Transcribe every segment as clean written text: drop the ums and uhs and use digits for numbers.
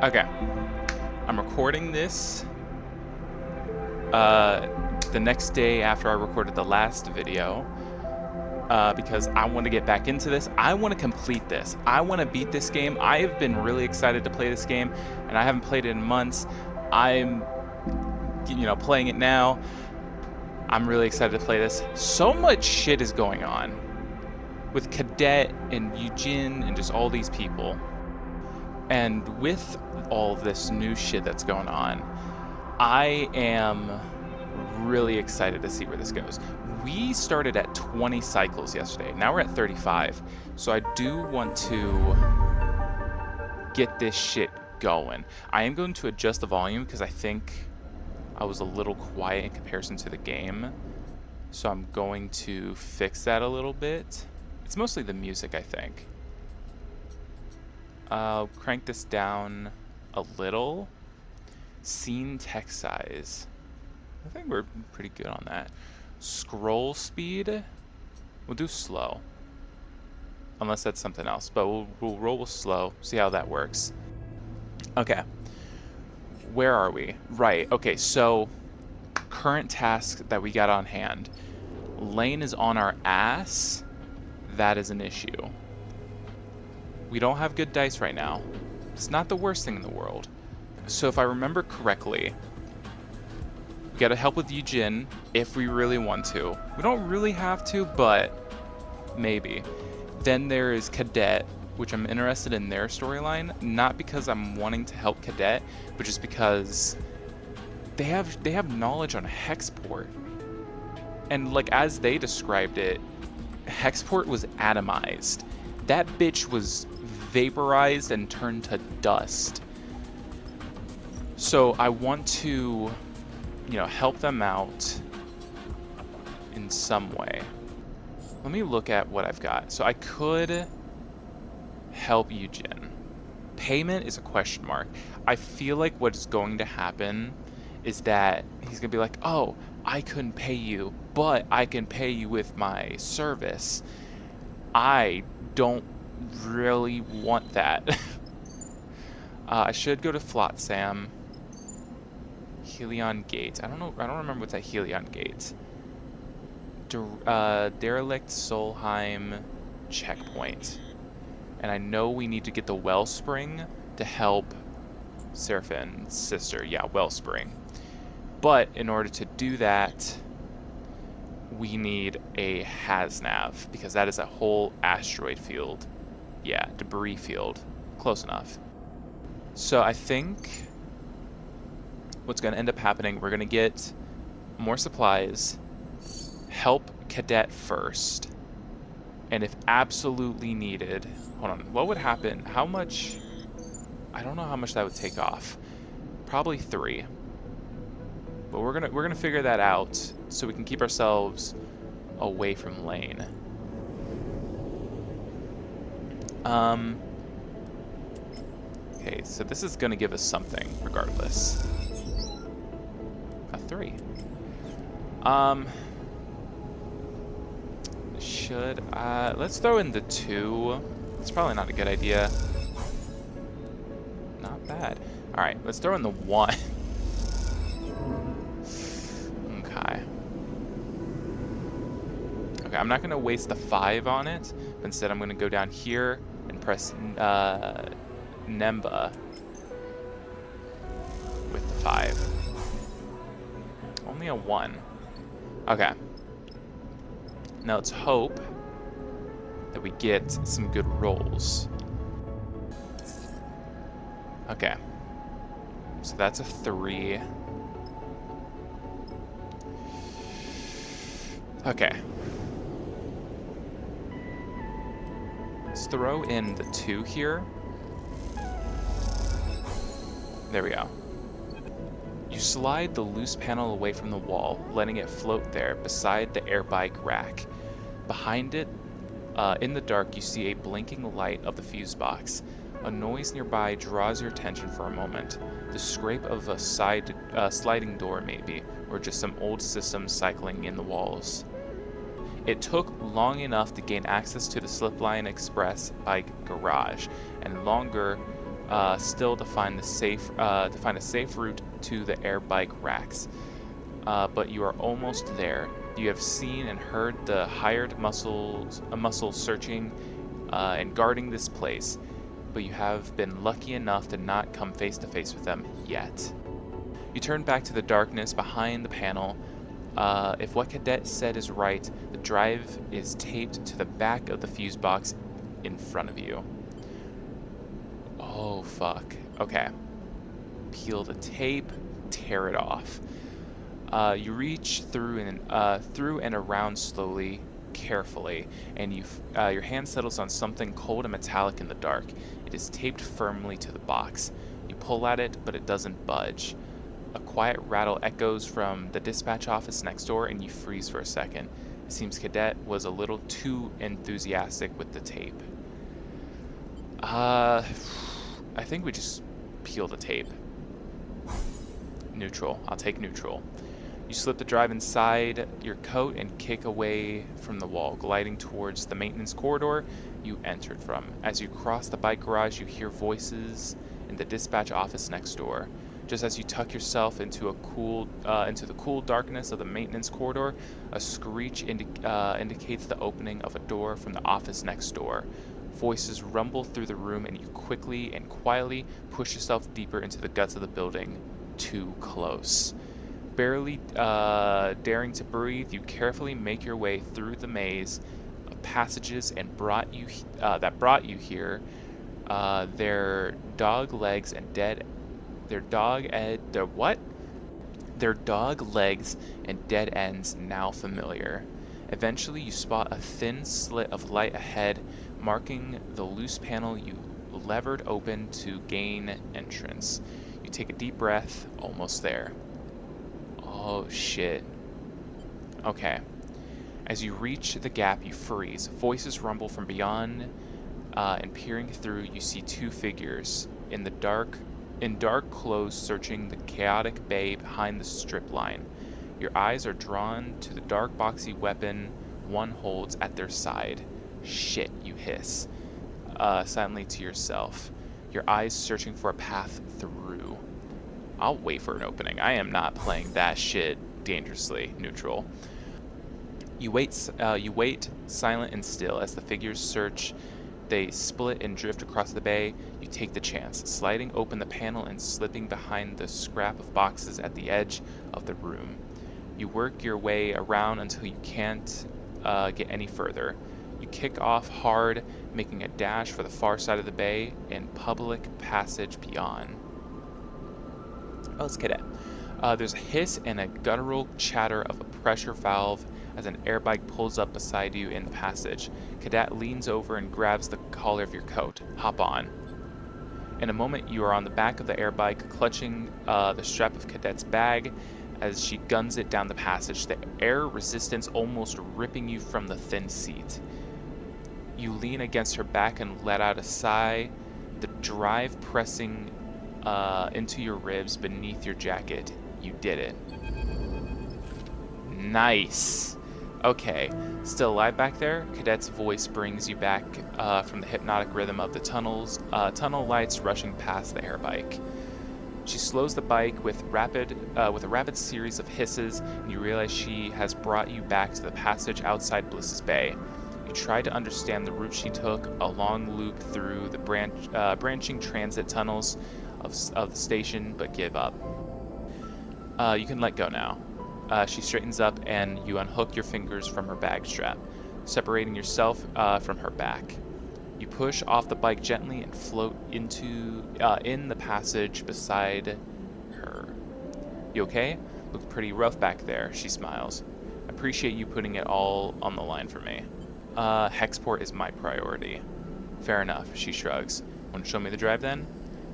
Okay, I'm recording this the next day after I recorded the last video because I want to get back into this. I want to complete this. I want to beat this game. I have been really excited to play this game, and I haven't played it in months. I'm, playing it now. I'm really excited to play this. So much shit is going on with Cadet and Eugene and just all these people. And with all this new shit that's going on, I am really excited to see where this goes. We started at 20 cycles yesterday. Now we're at 35. So I do want to get this shit going. I am going to adjust the volume because I think I was a little quiet in comparison to the game. So I'm going to fix that a little bit. It's mostly the music, I think. I'll crank this down a little. Scene text size. I think we're pretty good on that. Scroll speed, we'll do slow. Unless that's something else, but we'll roll with slow, see how that works. Okay, where are we? Right, okay, so current task that we got on hand. Lane is on our ass. That is an issue. We don't have good dice right now. It's not the worst thing in the world. So if I remember correctly, we gotta help with Eugene if we really want to. We don't really have to, but maybe. Then there is Cadet, which I'm interested in their storyline, not because I'm wanting to help Cadet, but just because they have knowledge on Hexport. And like as they described it, Hexport was atomized. That bitch was vaporized and turned to dust. So I want to, help them out in some way. Let me look at what I've got. So I could help Eugene. Payment is a question mark. I feel like what's going to happen is that he's going to be like, oh, I couldn't pay you, but I can pay you with my service. I don't really want that. I should go to Flotsam. Helion Gate. I don't remember what's at Helion Gate. Derelict Solheim checkpoint. And I know we need to get the Wellspring to help Seraphin's sister. Yeah, Wellspring. But in order to do that, we need a Hasnav, because that is a whole asteroid field. Yeah, debris field. Close enough. So I think what's going to end up happening, we're going to get more supplies, help Cadet first, and if absolutely needed, hold on, what would happen? How much? I don't know how much that would take off. Probably 3. But we're gonna figure that out so we can keep ourselves away from Lane. Okay, so this is gonna give us something regardless. A 3. Let's throw in the 2. It's probably not a good idea. Not bad. Alright, let's throw in the 1. Okay. Okay, I'm not going to waste the 5 on it, but instead I'm going to go down here and press Nemba with the 5. Only a 1. Okay. Now let's hope that we get some good rolls. Okay. So that's a 3. Okay. Let's throw in the 2 here. There we go. You slide the loose panel away from the wall, letting it float there beside the air bike rack. Behind it, in the dark, you see a blinking light of the fuse box. A noise nearby draws your attention for a moment. The scrape of a sliding door maybe, or just some old system cycling in the walls. It took long enough to gain access to the Slipline Express bike garage, and longer still to find a safe route to the air bike racks. But you are almost there. You have seen and heard the hired muscles searching and guarding this place, but you have been lucky enough to not come face to face with them yet. You turn back to the darkness behind the panel. If what Cadet said is right, the drive is taped to the back of the fuse box in front of you. Oh, fuck. Okay. Peel the tape, tear it off. You reach through and around slowly, carefully, and your hand settles on something cold and metallic in the dark. It is taped firmly to the box. You pull at it, but it doesn't budge. A quiet rattle echoes from the dispatch office next door, and you freeze for a second. It seems Cadet was a little too enthusiastic with the tape. I think we just peel the tape. Neutral. I'll take neutral. You slip the drive inside your coat and kick away from the wall, gliding towards the maintenance corridor you entered from. As you cross the bike garage, you hear voices in the dispatch office next door. Just as you tuck yourself into the cool darkness of the maintenance corridor, a screech indicates the opening of a door from the office next door. Voices rumble through the room, and you quickly and quietly push yourself deeper into the guts of the building. Too close. Barely daring to breathe, you carefully make your way through the maze of passages that brought you here. Their dog legs and dead ends now familiar. Eventually, you spot a thin slit of light ahead, marking the loose panel you levered open to gain entrance. You take a deep breath, almost there. Oh shit. Okay. As you reach the gap, you freeze. Voices rumble from beyond, and peering through, you see two figures in dark clothes searching the chaotic bay behind the strip line. Your eyes are drawn to the dark boxy weapon one holds at their side. Shit, you hiss, silently to yourself, your eyes searching for a path through. I'll wait for an opening. I am not playing that shit dangerously. Neutral. You wait, silent and still, as the figures search. They split and drift across the bay. You take the chance, sliding open the panel and slipping behind the scrap of boxes at the edge of the room. You work your way around until you can't get any further. You kick off hard, making a dash for the far side of the bay and public passage beyond. Oh, it's Cadet. There's a hiss and a guttural chatter of a pressure valve as an air bike pulls up beside you in the passage. Cadet leans over and grabs the collar of your coat. Hop on. In a moment, you are on the back of the air bike, clutching the strap of Cadet's bag as she guns it down the passage, the air resistance almost ripping you from the thin seat. You lean against her back and let out a sigh, the drive pressing into your ribs beneath your jacket. You did it. Nice. Okay, still alive back there? Cadet's voice brings you back from the hypnotic rhythm of the tunnel lights rushing past the air bike. She slows the bike with a rapid series of hisses, and you realize she has brought you back to the passage outside Bliss's Bay. You try to understand the route she took, a long loop through the branching transit tunnels of the station, but give up. You can let go now. She straightens up and you unhook your fingers from her bag strap, separating yourself from her back. You push off the bike gently and float in the passage beside her. You okay? Look pretty rough back there, she smiles. Appreciate you putting it all on the line for me. Hexport is my priority. Fair enough, she shrugs. Want to show me the drive then?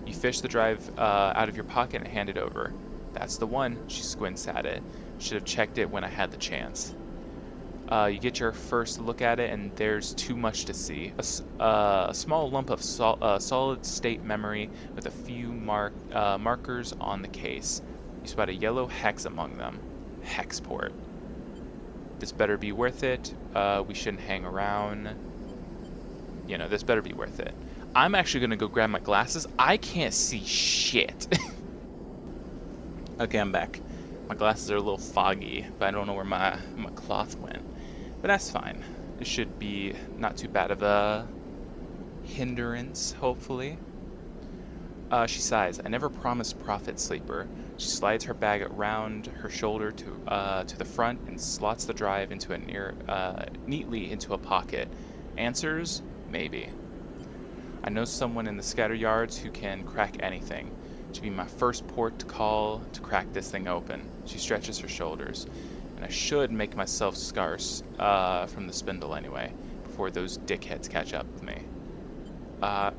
You fish the drive out of your pocket and hand it over. That's the one, she squints at it. Should have checked it when I had the chance. You get your first look at it, and there's too much to see. A small lump of solid-state memory with a few markers on the case. You spot a yellow hex among them. Hexport. This better be worth it. We shouldn't hang around. You know, this better be worth it. I'm actually gonna go grab my glasses. I can't see shit. Okay, I'm back. My glasses are a little foggy, but I don't know where my cloth went. But that's fine. It should be not too bad of a hindrance, hopefully. She sighs. I never promised profit, sleeper. She slides her bag around her shoulder to the front and slots the drive into neatly into a pocket. Answers? Maybe. I know someone in the scatter yards who can crack anything. She'd be my first port to call to crack this thing open. She stretches her shoulders. And I should make myself scarce from the spindle anyway, before those dickheads catch up with me.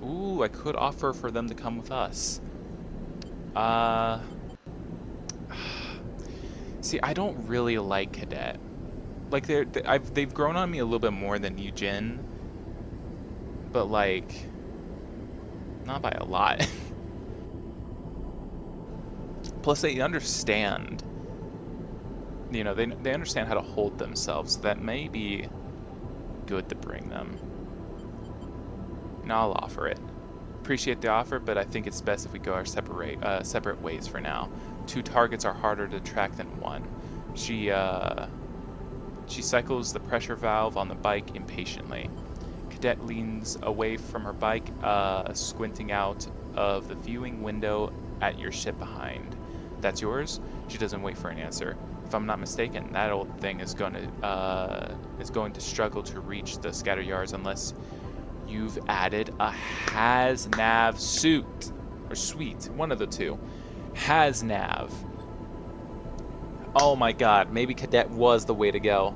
Ooh, I could offer for them to come with us. See, I don't really like Cadet. Like, they've grown on me a little bit more than Yujin, but like, not by a lot. Plus, they understand. You know, they understand how to hold themselves. So that may be good to bring them. And I'll offer it. Appreciate the offer, but I think it's best if we go our separate ways for now. 2 targets are harder to track than 1. She cycles the pressure valve on the bike impatiently. Cadet leans away from her bike, squinting out of the viewing window at your ship behind. That's yours? She doesn't wait for an answer. If I'm not mistaken, that old thing is going to struggle to reach the scatter yards unless you've added a has-nav suit or suite, one of the two. Has-nav. Oh my god, maybe Cadet was the way to go.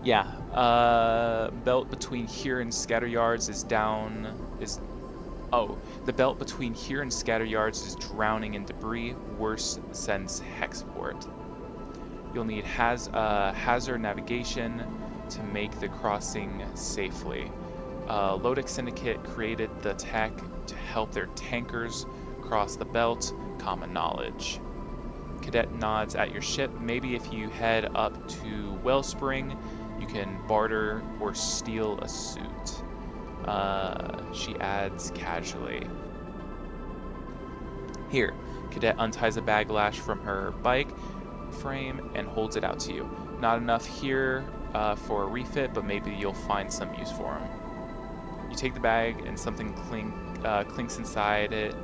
Yeah, belt between here and scatter yards is the belt between here and scatter yards is drowning in debris, worse since Hexport. You'll need hazard navigation to make the crossing safely. Lodic Syndicate created the tech to help their tankers cross the belt. Common knowledge. Cadet nods at your ship. Maybe if you head up to Wellspring, you can barter or steal a suit. She adds casually. Here, Cadet unties a bag lash from her bike frame and holds it out to you. Not enough here for a refit, but maybe you'll find some use for them. You take the bag and something clinks inside it.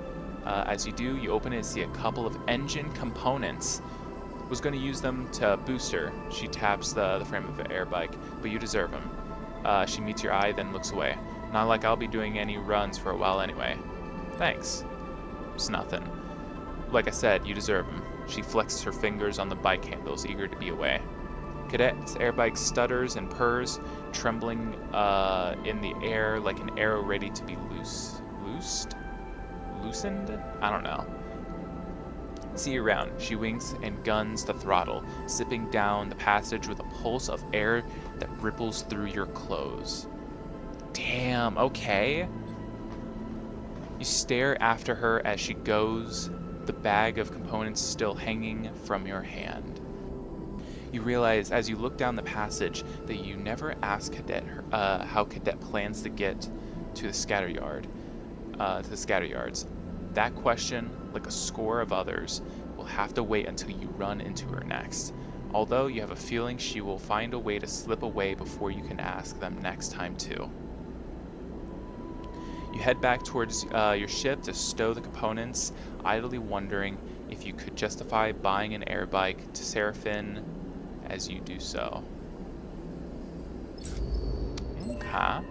As you do, you open it and see a couple of engine components. Was going to use them to boost her. She taps the frame of the air bike, but you deserve them. She meets your eye, then looks away. Not like I'll be doing any runs for a while anyway. Thanks. It's nothing. Like I said, you deserve them. She flexes her fingers on the bike handles, eager to be away. Cadet's airbike stutters and purrs, trembling in the air like an arrow ready to be loosened? I don't know. See you around. She winks and guns the throttle, zipping down the passage with a pulse of air that ripples through your clothes. Damn, okay. You stare after her as she goes, the bag of components still hanging from your hand. You realize as you look down the passage that you never asked Cadet how Cadet plans to get to the scatter yards. That question, like a score of others, will have to wait until you run into her next. Although you have a feeling she will find a way to slip away before you can ask them next time too. You head back towards your ship to stow the components, idly wondering if you could justify buying an air bike to Seraphine as you do so. Okay.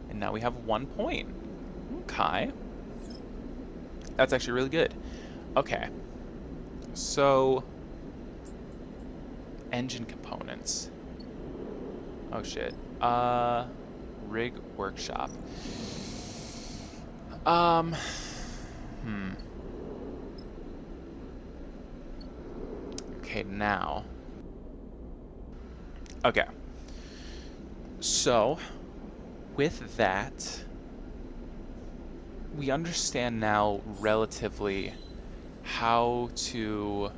And now we have 1 point. Okay. That's actually really good. Okay. So, engine components. Oh shit. Rig workshop. Okay, now. Okay. So, with that, we understand now relatively how to...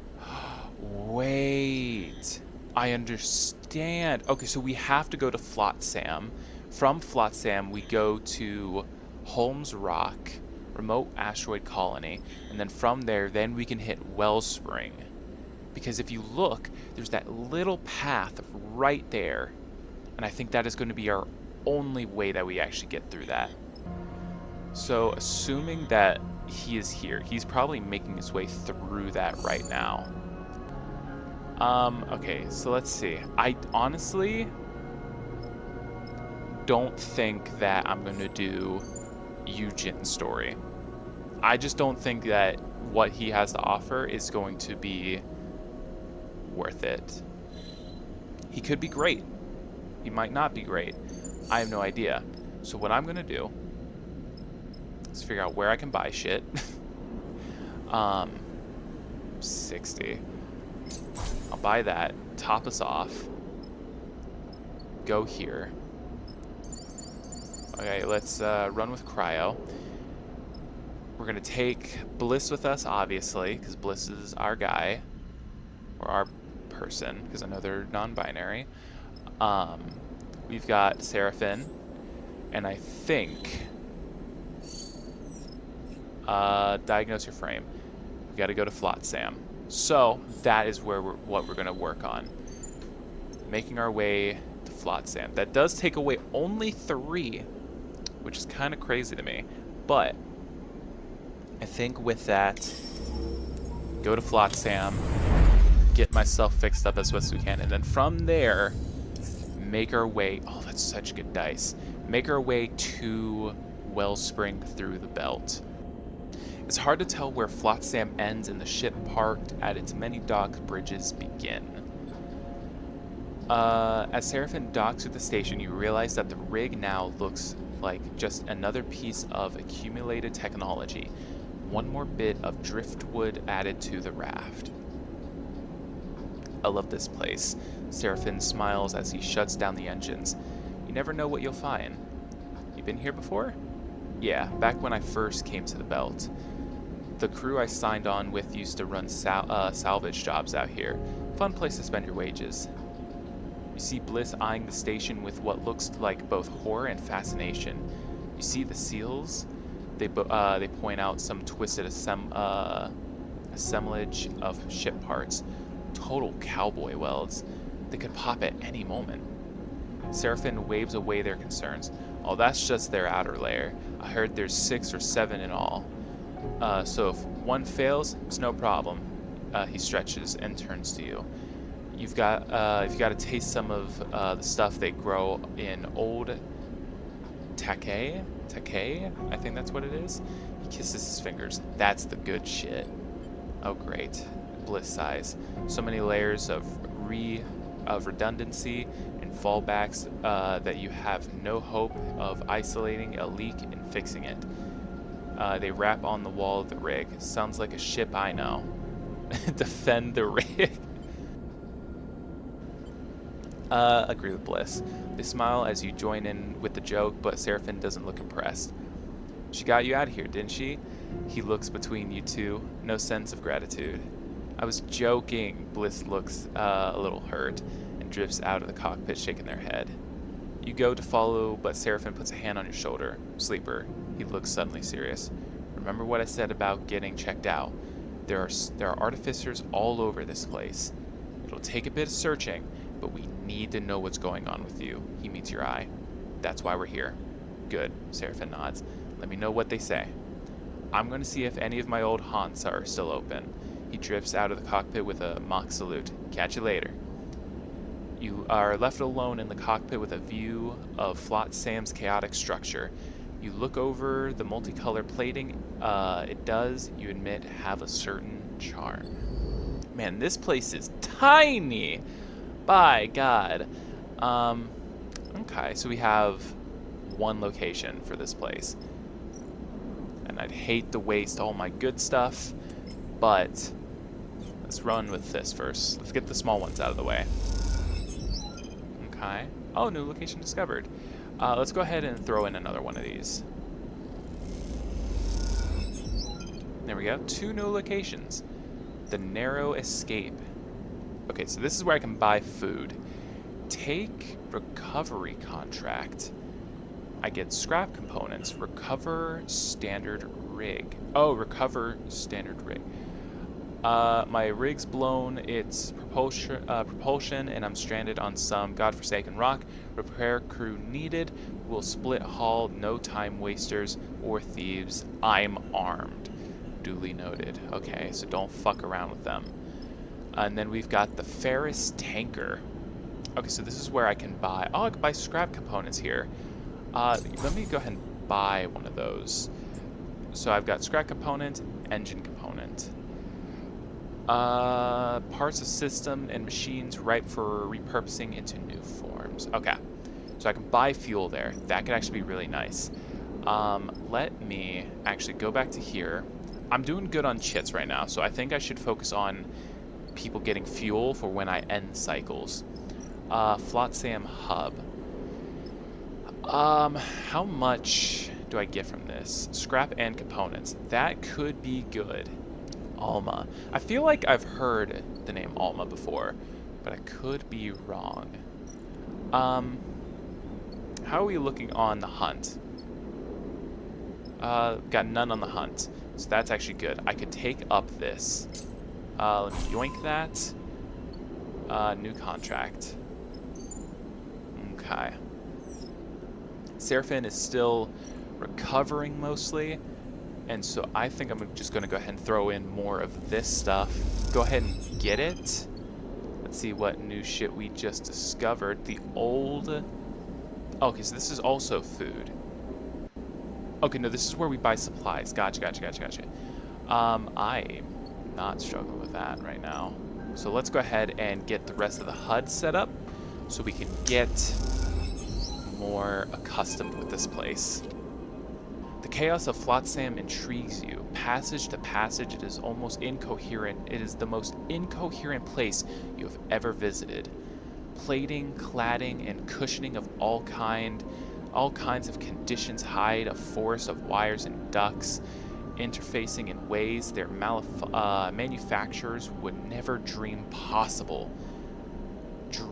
Wait. I understand. Okay, so we have to go to Flotsam, From Flotsam, we go to Holmes Rock, remote asteroid colony, and then from there, then we can hit Wellspring. Because if you look, there's that little path right there, and I think that is going to be our only way that we actually get through that. So assuming that he is here, he's probably making his way through that right now. Okay, so let's see. I honestly don't think that I'm going to do Eugen's story. I just don't think that what he has to offer is going to be worth it. He could be great. He might not be great. I have no idea. So what I'm going to do is figure out where I can buy shit. 60. I'll buy that. Top us off. Go here. Okay, let's run with Cryo. We're going to take Bliss with us, obviously, because Bliss is our guy. Or our person, because I know they're non-binary. We've got Seraphim. And I think... diagnose your frame. We got to go to Flotsam. So, that is where what we're going to work on. Making our way to Flotsam. That does take away only 3, which is kind of crazy to me. But, I think with that, go to Flotsam, get myself fixed up as best we can, and then from there, make our way... Oh, that's such good dice. Make our way to Wellspring through the belt. It's hard to tell where Flotsam ends and the ship parked at its many dock bridges begin. As Seraphim docks at the station, you realize that the rig now looks like just another piece of accumulated technology. One more bit of driftwood added to the raft. I love this place. Seraphim smiles as he shuts down the engines. You never know what you'll find. You been here before? Yeah, back when I first came to the belt. The crew I signed on with used to run salvage jobs out here. Fun place to spend your wages. You see Bliss eyeing the station with what looks like both horror and fascination. You see the seals? They point out some twisted assemblage of ship parts. Total cowboy welds. They could pop at any moment. Seraphim waves away their concerns. Oh, that's just their outer layer. I heard there's 6 or 7 in all. So if one fails, it's no problem. He stretches and turns to you. You've got to taste some of the stuff they grow in old Takei, I think that's what it is. He kisses his fingers. That's the good shit. Oh great. Bliss sighs. So many layers of redundancy and fallbacks that you have no hope of isolating a leak and fixing it. They wrap on the wall of the rig. Sounds like a ship I know. Defend the rig. Agree with Bliss. They smile as you join in with the joke, but Seraphim doesn't look impressed. She got you out of here, didn't she? He looks between you two. No sense of gratitude. I was joking. Bliss looks a little hurt and drifts out of the cockpit, shaking their head. You go to follow, but Seraphim puts a hand on your shoulder. Sleeper. He looks suddenly serious. Remember what I said about getting checked out. There are artificers all over this place. It'll take a bit of searching, but we need to know what's going on with you. He meets your eye. That's why we're here. Good. Seraphim nods. Let me know what they say. I'm going to see if any of my old haunts are still open. He drifts out of the cockpit with a mock salute. Catch you later. You are left alone in the cockpit with a view of Flotsam's chaotic structure. You look over the multicolored plating. It does, you admit, have a certain charm. Man, this place is tiny! By God. Okay, so we have one location for this place. And I'd hate to waste all my good stuff, but let's run with this first. Let's get the small ones out of the way. Okay. Oh, new location discovered. Let's go ahead and throw in another one of these. There we go. 2 new locations. The Narrow Escape. Okay, so this is where I can buy food. Take recovery contract. I get scrap components. Recover standard rig. Oh, recover standard rig. My rig's blown its propulsion, and I'm stranded on some godforsaken rock. Repair crew needed. We'll split haul, no time wasters or thieves. I'm armed. Duly noted. Okay, so don't fuck around with them. And then we've got the Ferris tanker. Okay, so this is where I can buy... Oh, I can buy scrap components here. Let me go ahead and buy one of those. So I've got scrap component, engine component. Parts of system and machines ripe for repurposing into new forms. Okay, so I can buy fuel there. That could actually be really nice. Let me actually go back to here. I'm doing good on chits right now, so I think I should focus on people getting fuel for when I end cycles. Flotsam hub. How much do I get from this? Scrap and components. That could be good. Alma. I feel like I've heard the name Alma before, but I could be wrong. How are we looking on the hunt? Got none on the hunt, so that's actually good. I could take up this. Let me yoink that. New contract. Okay. Seraphin is still recovering mostly, and so I think I'm just going to go ahead and throw in more of this stuff. Go ahead and get it. Let's see what new shit we just discovered. The old... Okay, so this is also food. Okay, no, this is where we buy supplies. Gotcha. I'm not struggling with that right now. So let's go ahead and get the rest of the HUD set up so we can get more accustomed with this place. The chaos of Flotsam intrigues you. Passage to passage, it is almost incoherent. It is the most incoherent place you have ever visited. Plating, cladding, and cushioning of all kinds of conditions hide a forest of wires and ducts, interfacing in ways their manufacturers would never dream possible.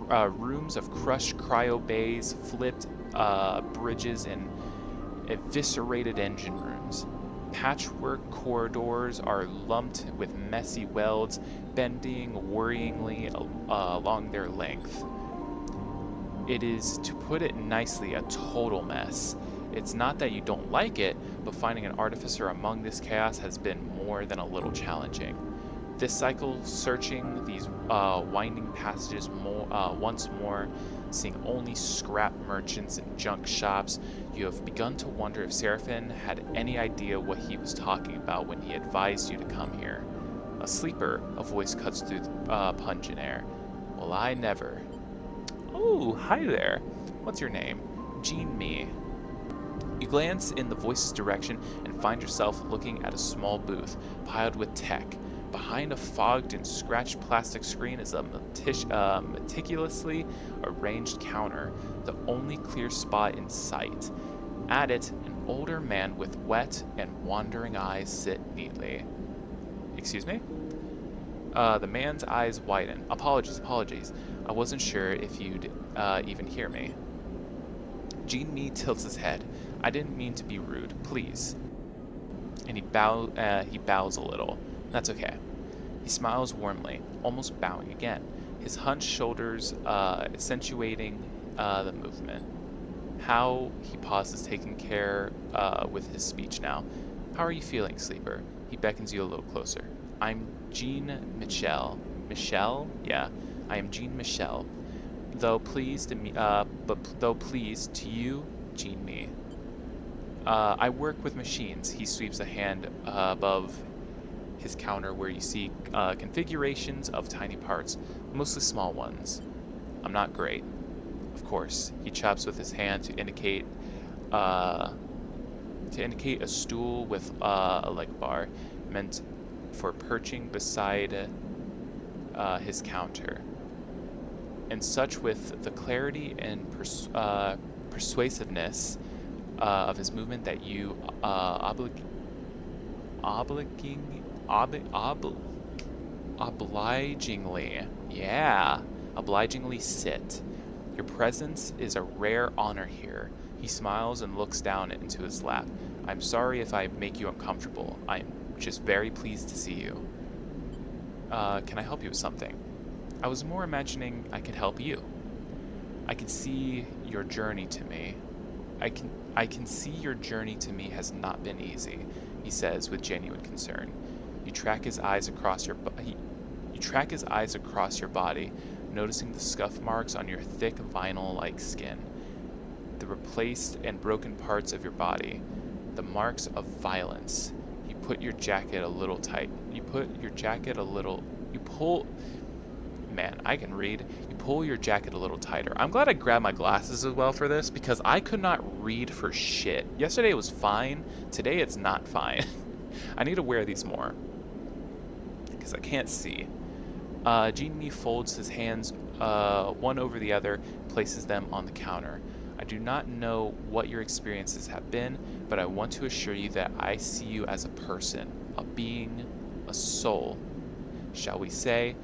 Rooms of crushed cryo bays, flipped bridges, and eviscerated engine rooms. Patchwork corridors are lumped with messy welds, bending worryingly along their length. It is, to put it nicely, a total mess. It's not that you don't like it, but finding an artificer among this chaos has been more than a little challenging. This cycle, searching these winding passages once more, seeing only scrap merchants and junk shops, you have begun to wonder if Seraphin had any idea what he was talking about when he advised you to come here. A sleeper, a voice cuts through the pungent air. Well, I never. Oh, hi there. What's your name? Jean Me. You glance in the voice's direction and find yourself looking at a small booth piled with tech. Behind a fogged and scratched plastic screen is a meticulously arranged counter, the only clear spot in sight. At it, an older man with wet and wandering eyes sit neatly. Excuse me? The man's eyes widen. Apologies. I wasn't sure if you'd even hear me. Jean Me tilts his head. I didn't mean to be rude. Please. And he bows a little. That's okay. He smiles warmly, almost bowing again, his hunched shoulders accentuating the movement. How, he pauses, taking care with his speech now. How are you feeling, sleeper? He beckons you a little closer. I'm Jean Michel. Michel? Yeah, I am Jean Michel. Though pleased to you, Jean Me. I work with machines. He sweeps a hand above his counter where you see configurations of tiny parts, mostly small ones. I'm not great. Of course, he chops with his hand to indicate a stool with a leg bar meant for perching beside his counter. And such with the clarity and persuasiveness of his movement that you obligingly sit. Your presence is a rare honor here. He smiles and looks down into his lap. I'm sorry if I make you uncomfortable. I'm just very pleased to see you. Can I help you with something? I was more imagining I could help you. I can see your journey to me. I can see your journey to me has not been easy, he says with genuine concern. You track his eyes across your body, noticing the scuff marks on your thick vinyl-like skin, the replaced and broken parts of your body, the marks of violence. You put your jacket a little tight. You pull Man, I can read. You pull your jacket a little tighter. I'm glad I grabbed my glasses as well for this because I could not read for shit. Yesterday it was fine. Today it's not fine. I need to wear these more because I can't see. Jean-Mi folds his hands one over the other, places them on the counter. I do not know what your experiences have been, but I want to assure you that I see you as a person, a being, a soul, shall we say,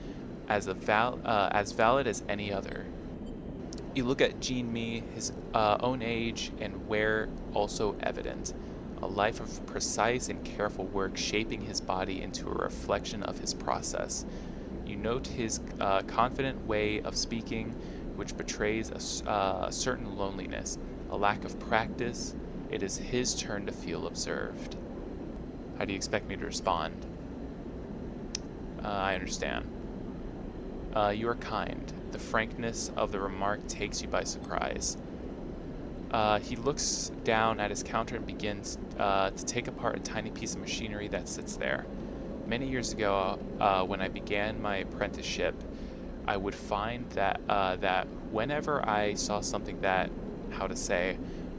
as valid as any other. You look at Jean-Mi, his own age and wear also evident. A life of precise and careful work shaping his body into a reflection of his process. You note his confident way of speaking, which betrays a certain loneliness, a lack of practice. It is his turn to feel observed. How do you expect me to respond? I understand. You are kind. The frankness of the remark takes you by surprise. He looks down at his counter and begins to take apart a tiny piece of machinery that sits there. Many years ago, when I began my apprenticeship, I would find that whenever I saw something that,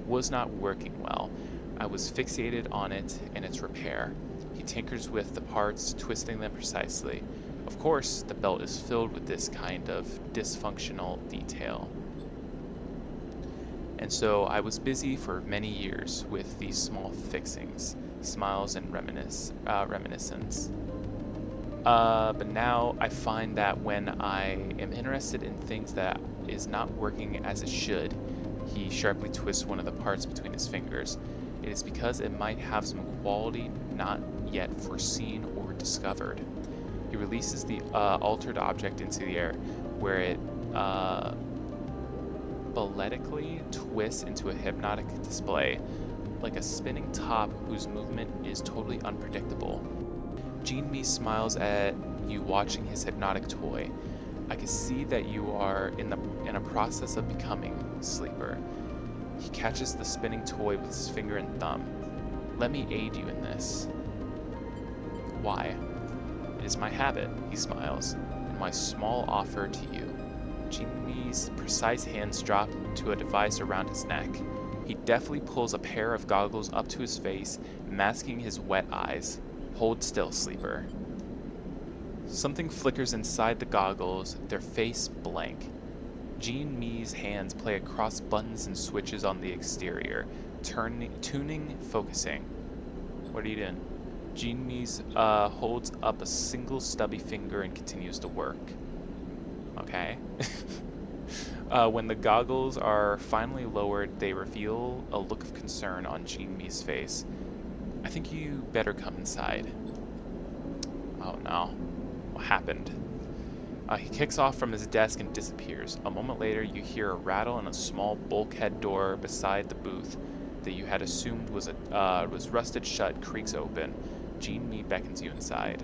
was not working well, I was fixated on it and its repair. He tinkers with the parts, twisting them precisely. Of course, the belt is filled with this kind of dysfunctional detail. And so I was busy for many years with these small fixings, smiles and reminiscence. But now I find that when I am interested in things that is not working as it should, he sharply twists one of the parts between his fingers. It is because it might have some quality not yet foreseen or discovered. He releases the altered object into the air, where it balletically twists into a hypnotic display, like a spinning top whose movement is totally unpredictable. Jean-Mi smiles at you watching his hypnotic toy. I can see that you are in a process of becoming Sleeper. He catches the spinning toy with his finger and thumb. Let me aid you in this. Why? It is my habit, he smiles, and my small offer to you. Jean-Mi's precise hands drop to a device around his neck. He deftly pulls a pair of goggles up to his face, masking his wet eyes. Hold still, Sleeper. Something flickers inside the goggles, their face blank. Jean-Mi's hands play across buttons and switches on the exterior, tuning, focusing. What are you doing? Jean-Mi's holds up a single stubby finger and continues to work. Okay. When the goggles are finally lowered, they reveal a look of concern on Jean-Mi's face. I think you better come inside. Oh no. What happened? He kicks off from his desk and disappears. A moment later, you hear a rattle and a small bulkhead door beside the booth that you had assumed was rusted shut creaks open. Jean-Mi beckons you inside.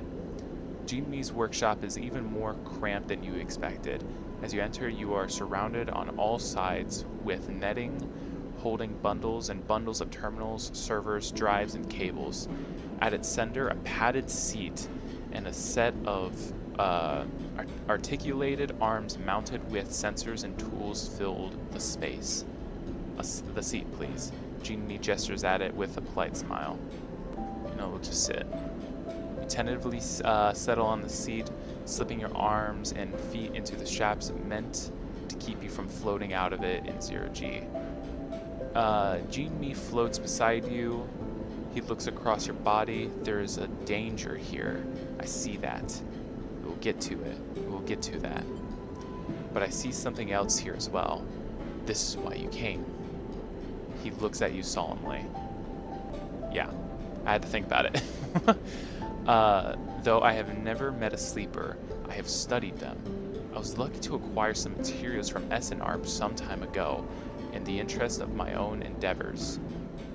Jean-Mi's workshop is even more cramped than you expected. As you enter, you are surrounded on all sides with netting holding bundles and bundles of terminals, servers, drives, and cables. At its center, a padded seat and a set of articulated arms mounted with sensors and tools filled the space. The seat, please. Jean-Mi gestures at it with a polite smile. No, we'll just sit. You tentatively settle on the seat, slipping your arms and feet into the straps meant to keep you from floating out of it in zero-G. Jean-Mi floats beside you. He looks across your body. There's a danger here. I see that. We'll get to it. We'll get to that. But I see something else here as well. This is why you came. He looks at you solemnly. Yeah, I had to think about it. Though I have never met a sleeper, I have studied them. I was lucky to acquire some materials from SNARP some time ago, in the interest of my own endeavors.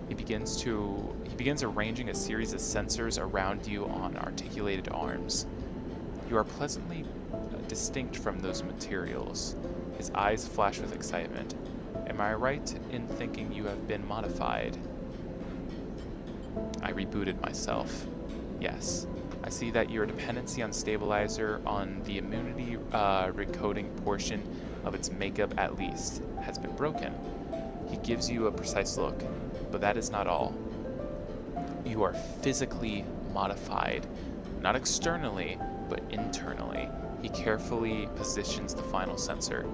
He begins arranging a series of sensors around you on articulated arms. You are pleasantly distinct from those materials. His eyes flash with excitement. Am I right in thinking you have been modified? I rebooted myself. Yes. I see that your dependency on stabilizer on the immunity recoding portion of its makeup at least has been broken. He gives you a precise look, but that is not all. You are physically modified, not externally, but internally. He carefully positions the final sensor.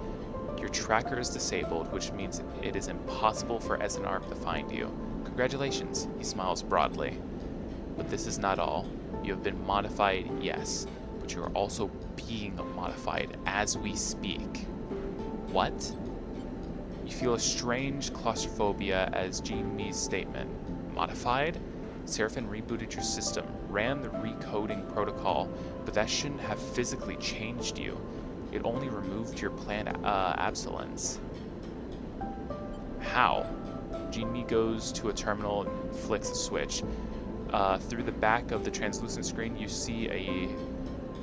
Your tracker is disabled, which means it is impossible for SNARP to find you. Congratulations, he smiles broadly. But this is not all. You have been modified, yes, but you are also being modified as we speak. What? You feel a strange claustrophobia as Jean Me's statement. Modified? Seraphin rebooted your system, ran the recoding protocol, but that shouldn't have physically changed you. It only removed your planned absence. How? Jean Me goes to a terminal and flicks a switch. Through the back of the translucent screen, you see a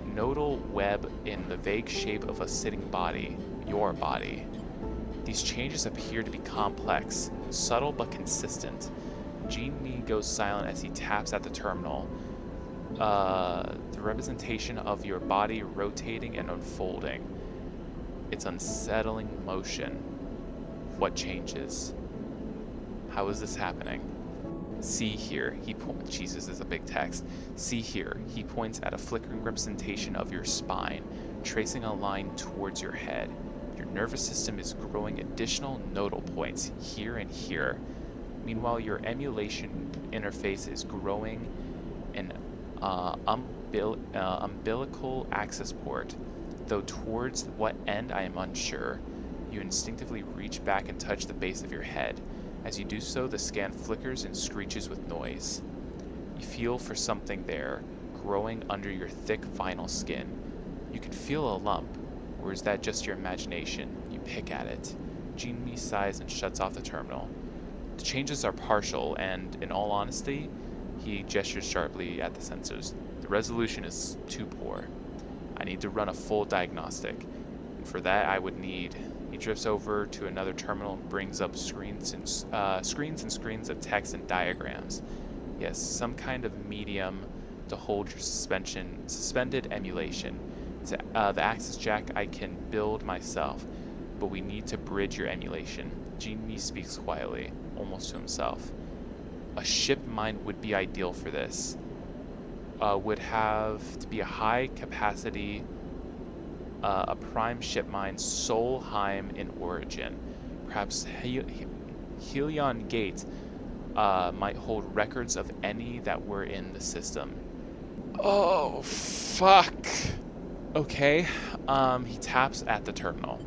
nodal web in the vague shape of a sitting body, your body. These changes appear to be complex, subtle but consistent. Jean Me goes silent as he taps at the terminal. The representation of your body rotating and unfolding. It's unsettling motion. What changes? How is this happening? See here, Jesus is a big text. See here, he points at a flickering representation of your spine, tracing a line towards your head. Your nervous system is growing additional nodal points here and here. Meanwhile, your emulation interface is growing an umbilical access port, though towards what end I am unsure. You instinctively reach back and touch the base of your head. As you do so, the scan flickers and screeches with noise. You feel for something there, growing under your thick vinyl skin. You can feel a lump, or is that just your imagination? You pick at it. Jean Me sighs and shuts off the terminal. The changes are partial, and in all honesty, he gestures sharply at the sensors. The resolution is too poor. I need to run a full diagnostic, and for that I would need... He drifts over to another terminal and brings up screens and screens of text and diagrams. Yes, some kind of medium to hold your suspended emulation. The access jack I can build myself, but we need to bridge your emulation. Jean Me speaks quietly, almost to himself. A ship mine would be ideal for this. Would have to be a high capacity, a prime ship mine, Solheim in origin. Perhaps Helion Gate might hold records of any that were in the system. Oh, fuck. Okay, he taps at the terminal.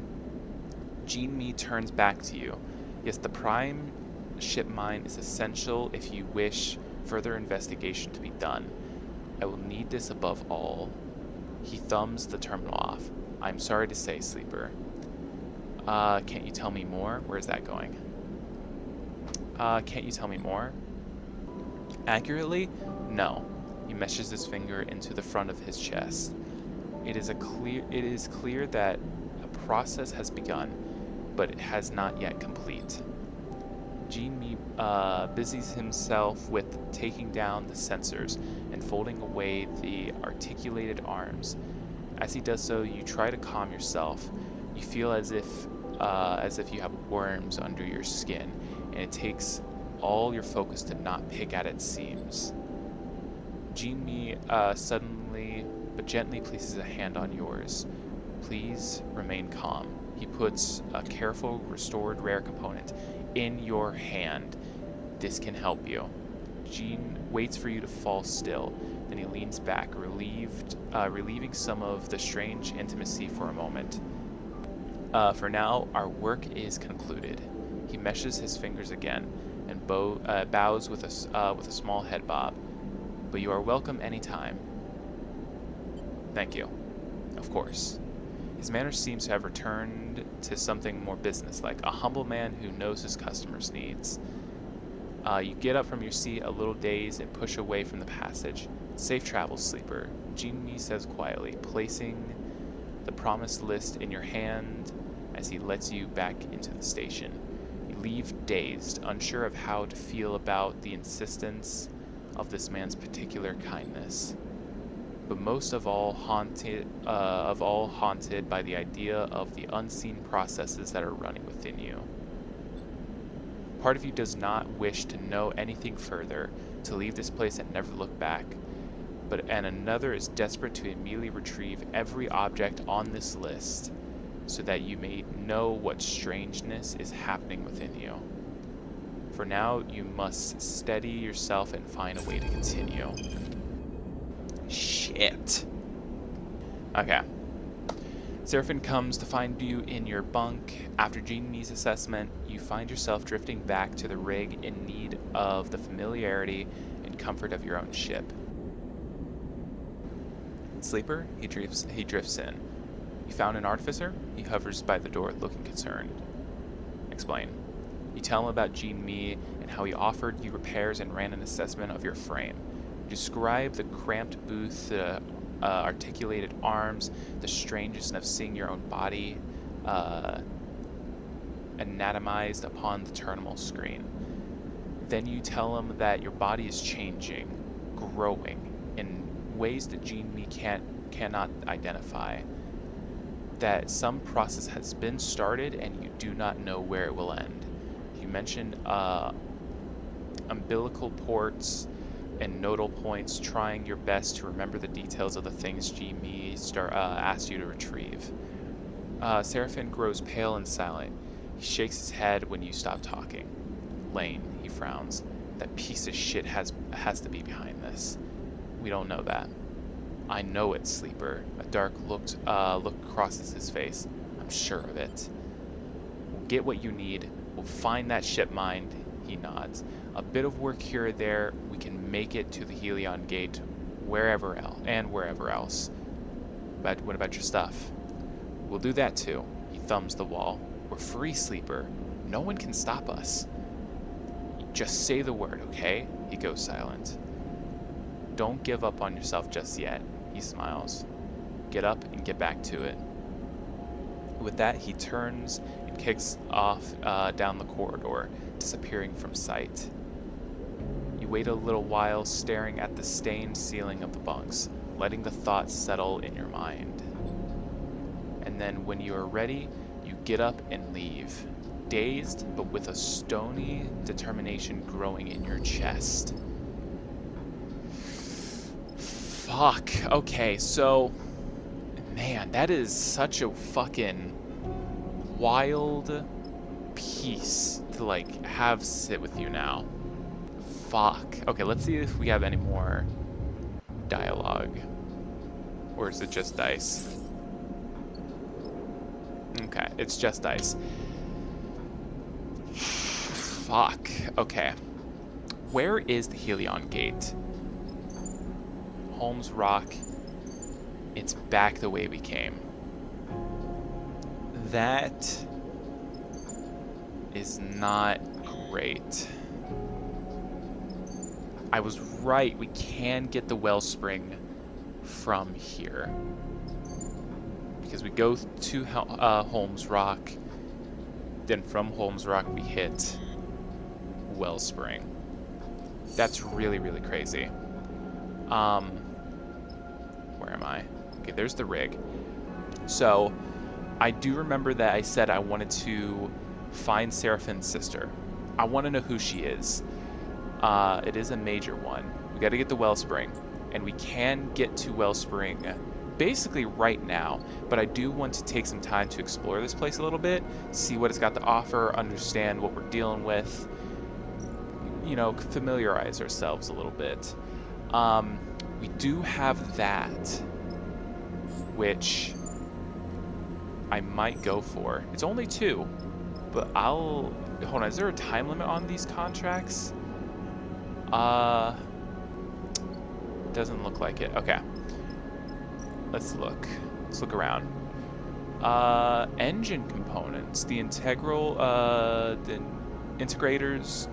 Jean Me turns back to you. Yes, the prime ship mine is essential if you wish further investigation to be done. I will need this above all. He thumbs the terminal off. I'm sorry to say, Sleeper. Can't you tell me more? Where's that going? Can't you tell me more? Accurately? No. He meshes his finger into the front of his chest. It is clear that a process has begun, but it has not yet complete. Jean Me busies himself with taking down the sensors and folding away the articulated arms. As he does so, you try to calm yourself. You feel as if you have worms under your skin, and it takes all your focus to not pick at its seams. Jean Me suddenly but gently places a hand on yours. Please remain calm. He puts a careful, restored rare component in your hand. This can help you. Jean waits for you to fall still. Then he leans back, relieving some of the strange intimacy for a moment. For now, our work is concluded. He meshes his fingers again and bows with a small head bob. But you are welcome any time. Thank you. Of course. His manner seems to have returned to something more businesslike, a humble man who knows his customers' needs. You get up from your seat a little dazed and push away from the passage. Safe travels, sleeper, Jinmi says quietly, placing the promised list in your hand as he lets you back into the station. You leave dazed, unsure of how to feel about the insistence of this man's particular kindness, but most of all haunted by the idea of the unseen processes that are running within you. Part of you does not wish to know anything further, to leave this place and never look back, and another is desperate to immediately retrieve every object on this list so that you may know what strangeness is happening within you. For now, you must steady yourself and find a way to continue. Shit. Okay. Seraphim comes to find you in your bunk. After Jeannie's assessment, you find yourself drifting back to the rig in need of the familiarity and comfort of your own ship. Sleeper, he drifts in. You found an artificer? He hovers by the door looking concerned. Explain. You tell him about Jean-Mi and how he offered you repairs and ran an assessment of your frame. You describe the cramped booth, the articulated arms, the strangeness of seeing your own body anatomized upon the terminal screen. Then you tell him that your body is changing, growing, in ways that Jean-Mi cannot identify. That some process has been started and you do not know where it will end. You mentioned umbilical ports and nodal points, trying your best to remember the details of the things G.Me asked you to retrieve. Seraphim grows pale and silent. He shakes his head when you stop talking. Lane, he frowns. That piece of shit has to be behind this. We don't know that. I know it, Sleeper. A dark look crosses his face. I'm sure of it. We'll get what you need. We'll find that ship mind. He nods. A bit of work here or there, we can make it to the Helion Gate, wherever else. But what about your stuff? We'll do that too. He thumbs the wall. We're free, Sleeper. No one can stop us. Just say the word, okay? He goes silent. Don't give up on yourself just yet. He smiles. Get up and get back to it. With that, he turns and kicks off down the corridor, disappearing from sight. You wait a little while, staring at the stained ceiling of the bunks, letting the thoughts settle in your mind. And then when you are ready, you get up and leave, dazed but with a stony determination growing in your chest. Fuck. Okay, so, man, that is such a fucking wild piece to, like, have sit with you now. Fuck. Okay, let's see if we have any more dialogue. Or is it just dice? Okay, it's just dice. Fuck. Okay. Where is the Helion Gate? Holmes Rock. It's back the way we came. That is not great. I was right. We can get the wellspring from here. Because we go to Holmes Rock. Then from Holmes Rock we hit Wellspring. That's really, really crazy. Where am I? Okay, there's the rig. So, I do remember that I said I wanted to find Seraphim's sister. I want to know who she is. It is a major one. We got to get the Wellspring, and we can get to Wellspring basically right now, but I do want to take some time to explore this place a little bit, see what it's got to offer, understand what we're dealing with, you know, familiarize ourselves a little bit. We do have that, which I might go for. It's only 2, but I'll hold on, is there a time limit on these contracts? Doesn't look like it. Okay. Let's look. Let's look around. Engine components. The integrators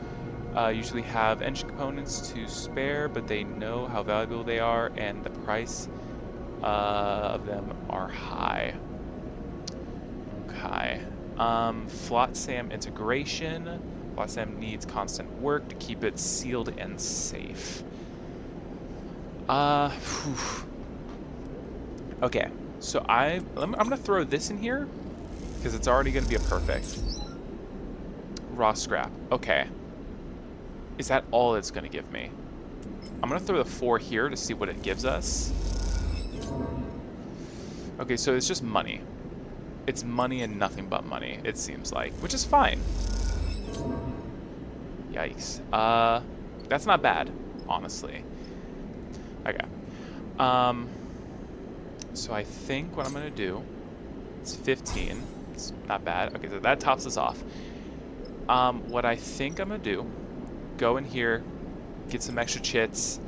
usually have engine components to spare, but they know how valuable they are, and the price of them are high. Okay. Flotsam integration. Flotsam needs constant work to keep it sealed and safe. Okay, so I'm gonna throw this in here because it's already gonna be a perfect. Raw scrap. Okay. Is that all it's gonna give me? I'm gonna throw the 4 here to see what it gives us. Okay, so it's just money. It's money and nothing but money, it seems like, which is fine. Yikes. That's not bad, honestly. Okay. So I think what I'm gonna do, it's 15. It's not bad. Okay, so that tops us off. What I think I'm gonna do, go in here, get some extra chits.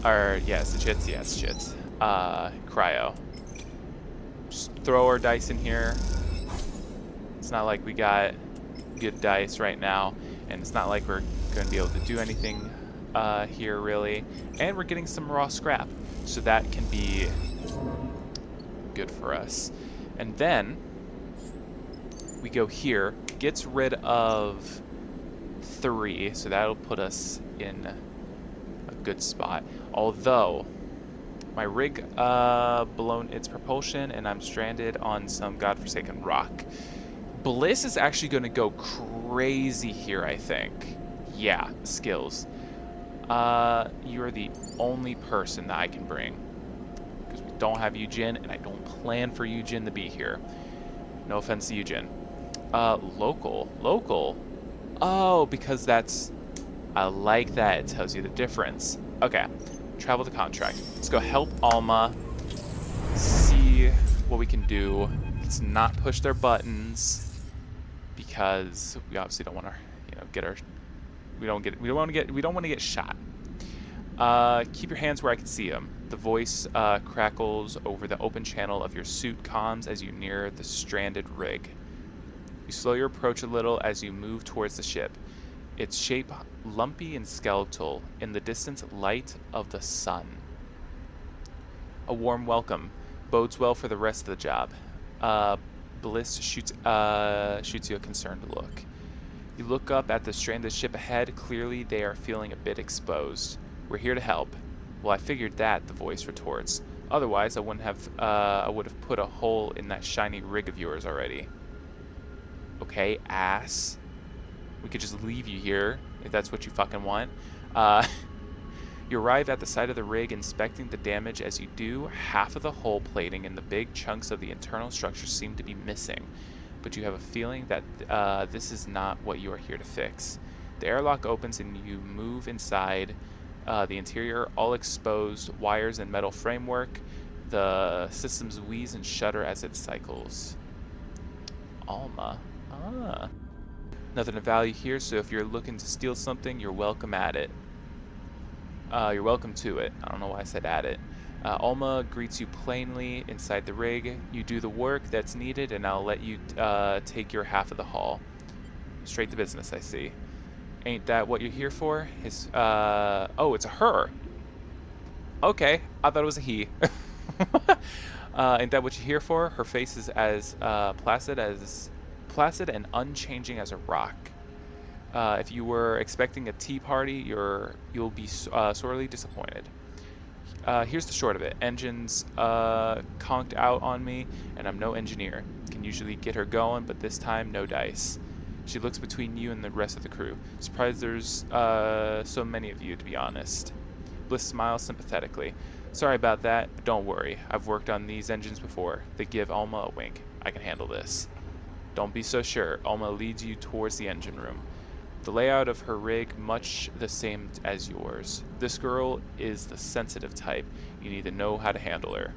Or, yeah, it's the chits. Yeah, it's chits. Cryo. Just throw our dice in here. It's not like we got good dice right now, and it's not like we're going to be able to do anything here, really. And we're getting some raw scrap, so that can be good for us. And then we go here, gets rid of 3, so that'll put us in a good spot. Although my rig blown its propulsion and I'm stranded on some godforsaken rock. Bliss is actually going to go crazy here, I think. Yeah, skills. You're the only person that I can bring, because we don't have Yujin, and I don't plan for Yujin to be here. No offense to Yujin. Local. Oh, because that's... I like that. It tells you the difference. Okay. Travel the contract. Let's go help Alma. See what we can do. Let's not push their buttons, because we obviously don't want to, get our... We don't want to get shot. Keep your hands where I can see them. The voice crackles over the open channel of your suit comms as you near the stranded rig. You slow your approach a little as you move towards the ship. Its shape lumpy and skeletal, in the distant light of the sun. A warm welcome. Bodes well for the rest of the job. Bliss shoots you a concerned look. You look up at the stranded ship ahead. Clearly, they are feeling a bit exposed. We're here to help. Well, I figured that, the voice retorts. Otherwise, I would have put a hole in that shiny rig of yours already. Okay, ass. We could just leave you here, if that's what you fucking want. You arrive at the side of the rig, inspecting the damage. As you do, half of the hull plating and the big chunks of the internal structure seem to be missing. But you have a feeling that this is not what you are here to fix. The airlock opens and you move inside. The interior, all exposed, wires and metal framework. The systems wheeze and shudder as it cycles. Alma. Ah. Nothing of value here, so if you're looking to steal something, you're welcome at it. You're welcome to it. I don't know why I said at it. Alma greets you plainly inside the rig. You do the work that's needed, and I'll let you take your half of the haul. Straight to business, I see. Ain't that what you're here for? Oh, it's a her. Okay, I thought it was a he. Ain't that what you're here for? Her face is as placid and unchanging as a rock. If you were expecting a tea party, you'll be sorely disappointed. Here's the short of it. Engines conked out on me, and I'm no engineer. Can usually get her going, but this time, no dice. She looks between you and the rest of the crew. Surprised there's so many of you, to be honest. Bliss smiles sympathetically. Sorry about that, but don't worry. I've worked on these engines before. They give Alma a wink. I can handle this. Don't be so sure. Alma leads you towards the engine room. The layout of her rig much the same as yours. This girl is the sensitive type. You need to know how to handle her.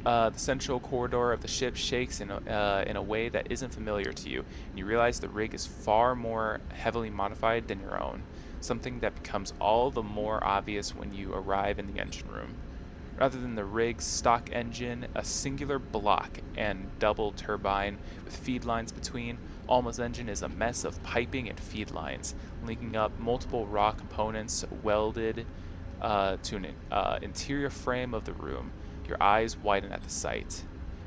The central corridor of the ship shakes in a way that isn't familiar to you, and you realize the rig is far more heavily modified than your own, something that becomes all the more obvious when you arrive in the engine room. Rather than the rig's stock engine, a singular block and double turbine with feed lines between, Alma's engine is a mess of piping and feed lines, linking up multiple raw components welded to an interior frame of the room. Your eyes widen at the sight.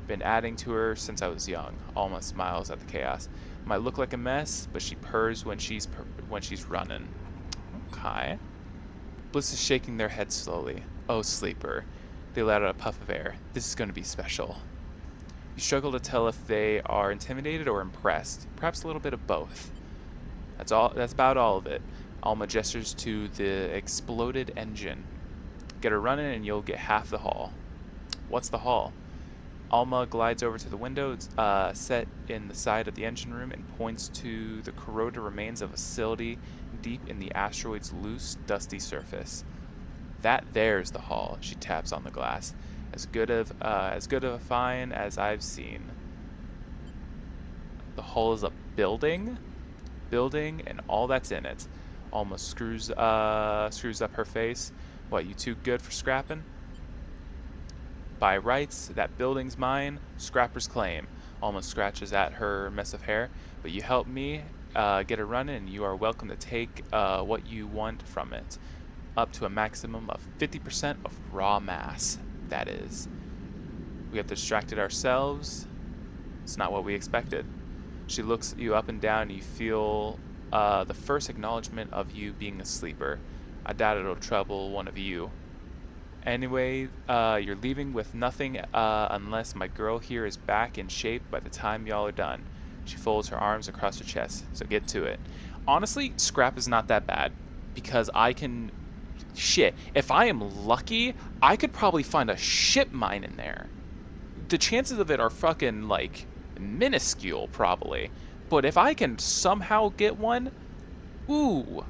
Been adding to her since I was young. Alma smiles at the chaos. Might look like a mess, but she purrs when she's running. Okay. Bliss is shaking their head slowly. Oh, sleeper. They let out a puff of air. This is going to be special. You struggle to tell if they are intimidated or impressed. Perhaps a little bit of both. That's about all of it. Alma gestures to the exploded engine. Get her running and you'll get half the haul. What's the haul? Alma glides over to the window set in the side of the engine room and points to the corroded remains of a facility deep in the asteroid's loose, dusty surface. That there's the haul, she taps on the glass. As good of a find as I've seen. The hull is a building? Building and all that's in it. Alma screws up her face. What, you too good for scrapping? By rights, that building's mine, scrapper's claim. Alma scratches at her mess of hair. But you help me get it running, and you are welcome to take what you want from it. Up to a maximum of 50% of raw mass, that is. We have distracted ourselves. It's not what we expected. She looks you up and down, and you feel the first acknowledgement of you being a sleeper. I doubt it'll trouble one of you. Anyway, you're leaving with nothing unless my girl here is back in shape by the time y'all are done. She folds her arms across her chest, so get to it. Honestly, scrap is not that bad, because I can... Shit, if I am lucky, I could probably find a ship mine in there. The chances of it are fucking, like, minuscule, probably. But if I can somehow get one, ooh,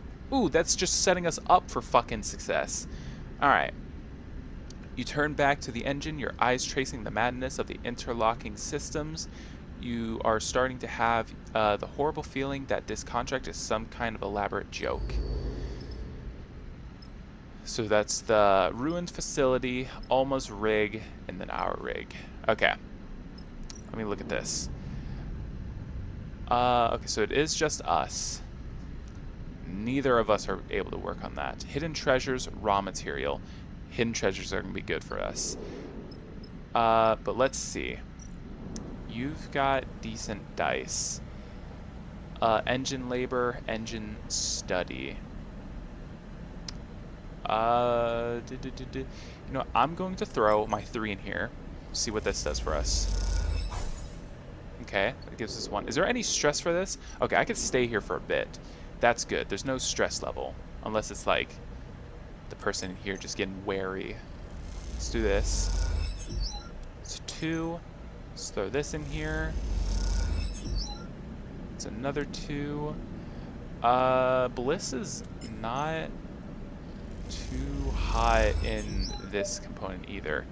that's just setting us up for fucking success. Alright. You turn back to the engine, your eyes tracing the madness of the interlocking systems. You are starting to have the horrible feeling that this contract is some kind of elaborate joke. So that's the ruined facility, Alma's rig, and then our rig. Okay. Let me look at this. Okay, so it is just us. Neither of us are able to work on that. Hidden treasures, raw material. Hidden treasures are going to be good for us. But let's see. You've got decent dice. Engine labor, engine study. You know, I'm going to throw my 3 in here. See what this does for us. Okay, it gives us 1. Is there any stress for this? Okay, I could stay here for a bit. That's good. There's no stress level. Unless it's like the person in here just getting wary. Let's do this. It's 2. Let's throw this in here. It's another 2. Bliss is not too hot in this component either.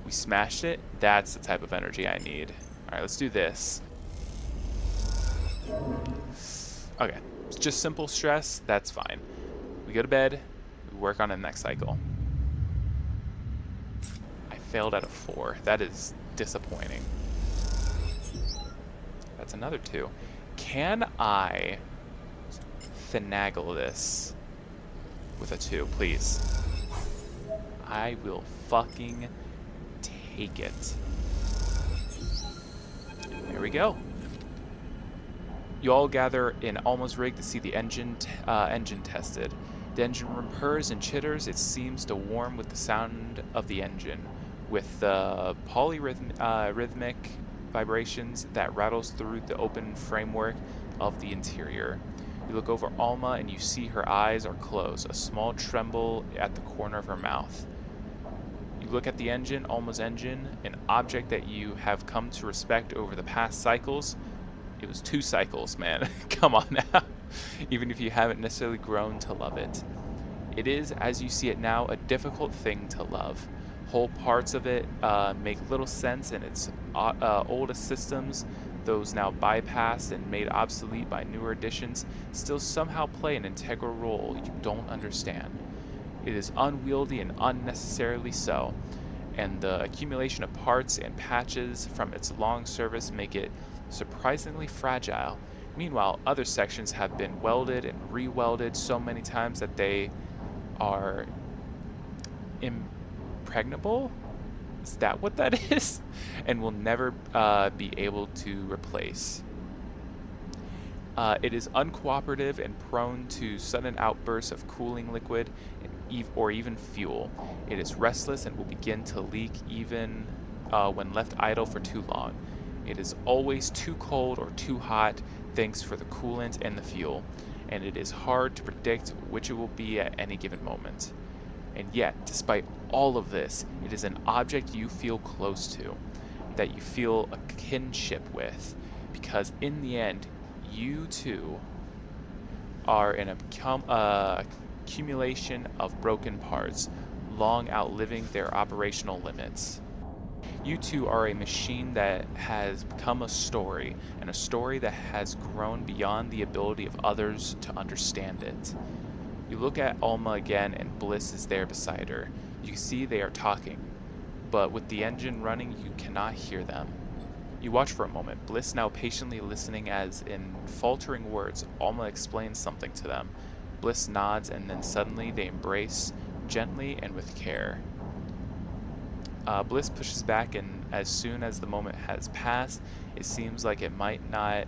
We smashed it. That's the type of energy I need. Alright, let's do this. Okay, it's just simple stress. That's fine. We go to bed. We work on it next cycle. I failed at a 4. That is disappointing. That's another 2. Can I finagle this with a 2, please? I will fucking take it. There we go. You all gather in Alma's rig to see the engine tested. The engine room purrs and chitters. It seems to warm with the sound of the engine, with the polyrhythmic vibrations that rattles through the open framework of the interior. You look over Alma and you see her eyes are closed, a small tremble at the corner of her mouth. You look at the engine, Alma's engine, an object that you have come to respect over the past cycles. It was 2 cycles, man. Come on now. Even if you haven't necessarily grown to love it. It is, as you see it now, a difficult thing to love. Whole parts of it make little sense in its oldest systems. Those now bypassed and made obsolete by newer additions still somehow play an integral role you don't understand. It is unwieldy and unnecessarily so, and the accumulation of parts and patches from its long service make it surprisingly fragile. Meanwhile, other sections have been welded and re-welded so many times that they are impregnable. Is that what that is? And will never be able to replace. It is uncooperative and prone to sudden outbursts of cooling liquid or even fuel. It is restless and will begin to leak even when left idle for too long. It is always too cold or too hot, thanks for the coolant and the fuel, and it is hard to predict which it will be at any given moment. And yet, despite all of this, it is an object you feel close to, that you feel a kinship with, because in the end, you too are an accumulation of broken parts, long outliving their operational limits. You two are a machine that has become a story, and a story that has grown beyond the ability of others to understand it. You look at Alma again, and Bliss is there beside her. You see they are talking, but with the engine running, you cannot hear them. You watch for a moment, Bliss now patiently listening as, in faltering words, Alma explains something to them. Bliss nods, and then suddenly they embrace, gently and with care. Bliss pushes back, and as soon as the moment has passed, it seems like it might not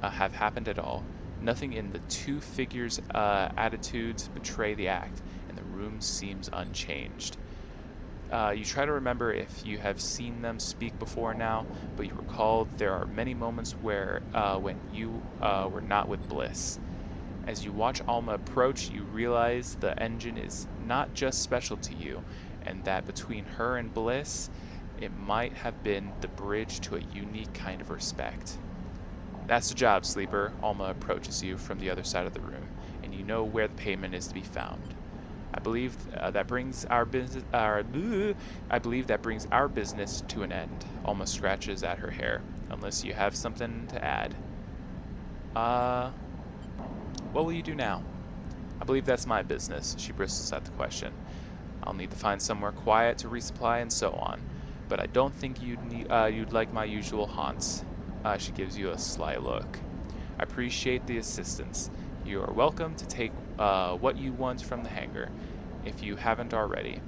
have happened at all. Nothing in the two figures' attitudes betray the act, and the room seems unchanged. You try to remember if you have seen them speak before now, but you recall there are many moments where when you were not with Bliss. As you watch Alma approach, you realize the engine is not just special to you, and that between her and Bliss, it might have been the bridge to a unique kind of respect. That's the job, Sleeper. Alma approaches you from the other side of the room, and you know where the payment is to be found. I believe that brings our business. I believe that brings our business to an end. Alma scratches at her hair. Unless you have something to add. What will you do now? I believe that's my business. She bristles at the question. I'll need to find somewhere quiet to resupply and so on. But I don't think you'd like my usual haunts. She gives you a sly look. I appreciate the assistance. You are welcome to take what you want from the hangar, if you haven't already.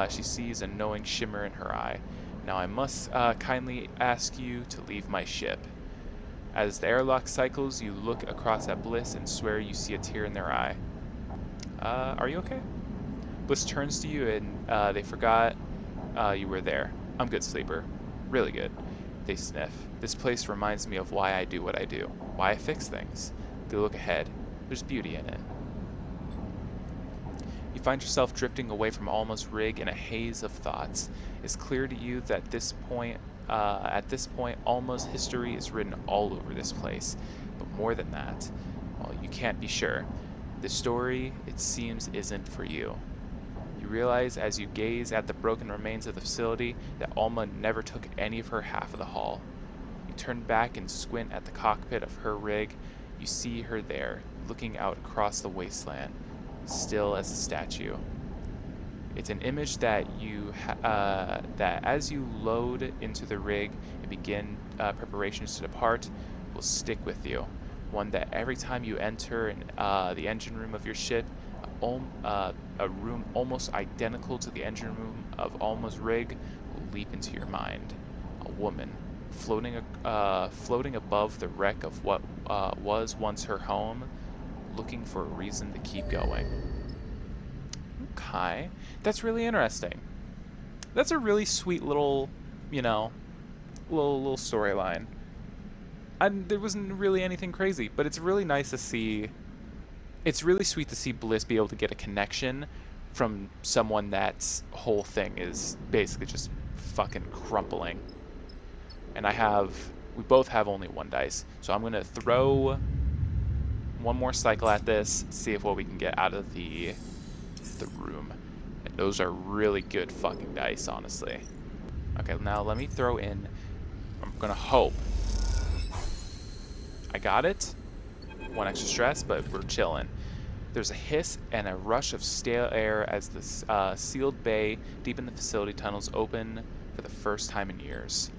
She sees a knowing shimmer in her eye. Now I must kindly ask you to leave my ship. As the airlock cycles, you look across at Bliss and swear you see a tear in their eye. Are you okay? Bliss turns to you and they forgot you were there. I'm good, Sleeper. Really good. They sniff. This place reminds me of why I do what I do. Why I fix things. They look ahead. There's beauty in it. You find yourself drifting away from Alma's rig in a haze of thoughts. It's clear to you that at this point, Alma's history is written all over this place. But more than that, well, you can't be sure. The story, it seems, isn't for you. You realize as you gaze at the broken remains of the facility that Alma never took any of her half of the haul. You turn back and squint at the cockpit of her rig. You see her there, looking out across the wasteland, still as a statue. It's an image that that as you load into the rig and begin preparations to depart, will stick with you. One that every time you enter the engine room of your ship, a room almost identical to the engine room of Alma's rig will leap into your mind. A woman floating above the wreck of what was once her home, looking for a reason to keep going. Okay, that's really interesting. That's a really sweet little, little storyline. And there wasn't really anything crazy, but it's really nice to see. It's really sweet to see Bliss be able to get a connection from someone that's whole thing is basically just fucking crumpling. And we both have only one dice, so I'm gonna throw one more cycle at this, see if what we can get out of the room. Those are really good fucking dice, honestly. Okay, now let me throw in, I'm gonna hope. I got it. 1 extra stress, but we're chilling. There's a hiss and a rush of stale air as the sealed bay deep in the facility tunnels open for the first time in years.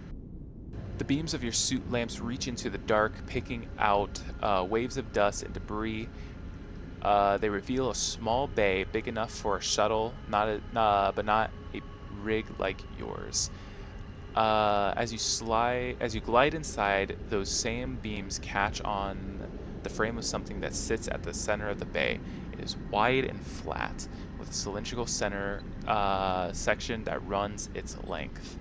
The beams of your suit lamps reach into the dark, picking out waves of dust and debris. They reveal a small bay big enough for a shuttle, but not a rig like yours. As you glide inside, those same beams catch on the frame of something that sits at the center of the bay. It is wide and flat, with a cylindrical center section that runs its length.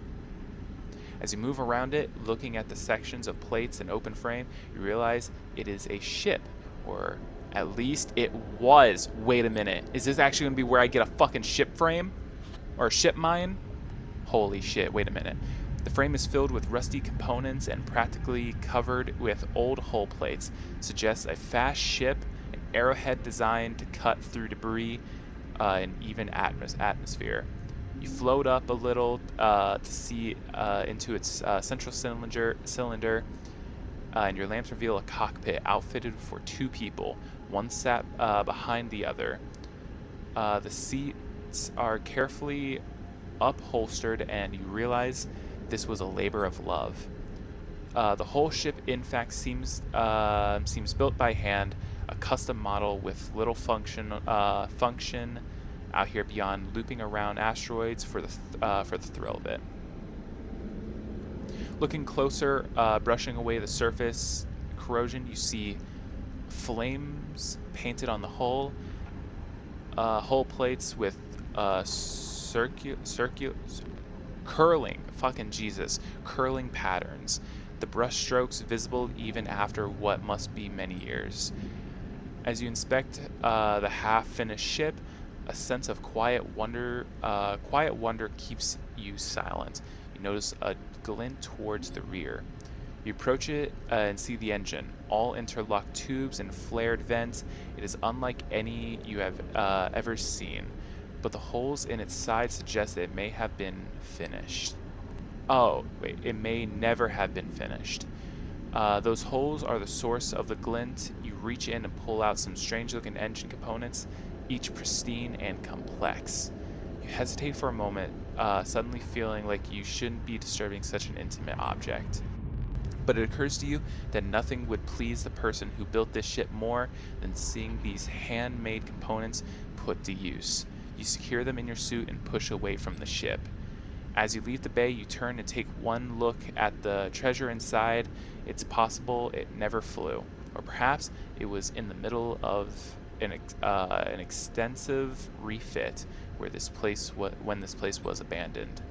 As you move around it, looking at the sections of plates and open frame, you realize it is a ship, or at least it was. Wait a minute, is this actually going to be where I get a fucking ship frame? Or a ship mine? Holy shit, wait a minute. The frame is filled with rusty components and practically covered with old hull plates. Suggests a fast ship, an arrowhead designed to cut through debris and even atmosphere. You float up a little to see into its central cylinder, and your lamps reveal a cockpit outfitted for 2 people. One sat behind the other. The seats are carefully upholstered, and you realize this was a labor of love. The whole ship, in fact, seems built by hand, a custom model with little function out here beyond looping around asteroids for the thrill of it. Looking closer, brushing away the surface corrosion, you see flames painted on the hull plates with curling patterns. The brush strokes visible even after what must be many years. As you inspect the half-finished ship, a sense of quiet wonder keeps you silent. You notice a glint towards the rear. You approach it and see the engine, all interlocked tubes and flared vents. It is unlike any you have ever seen, but the holes in its side suggest that it may have been finished. Oh, wait, it may never have been finished. Those holes are the source of the glint. You reach in and pull out some strange-looking engine components, each pristine and complex. You hesitate for a moment, suddenly feeling like you shouldn't be disturbing such an intimate object. But it occurs to you that nothing would please the person who built this ship more than seeing these handmade components put to use. You secure them in your suit and push away from the ship. As you leave the bay, you turn and take one look at the treasure inside. It's possible it never flew, or perhaps it was in the middle of an extensive refit when this place was abandoned.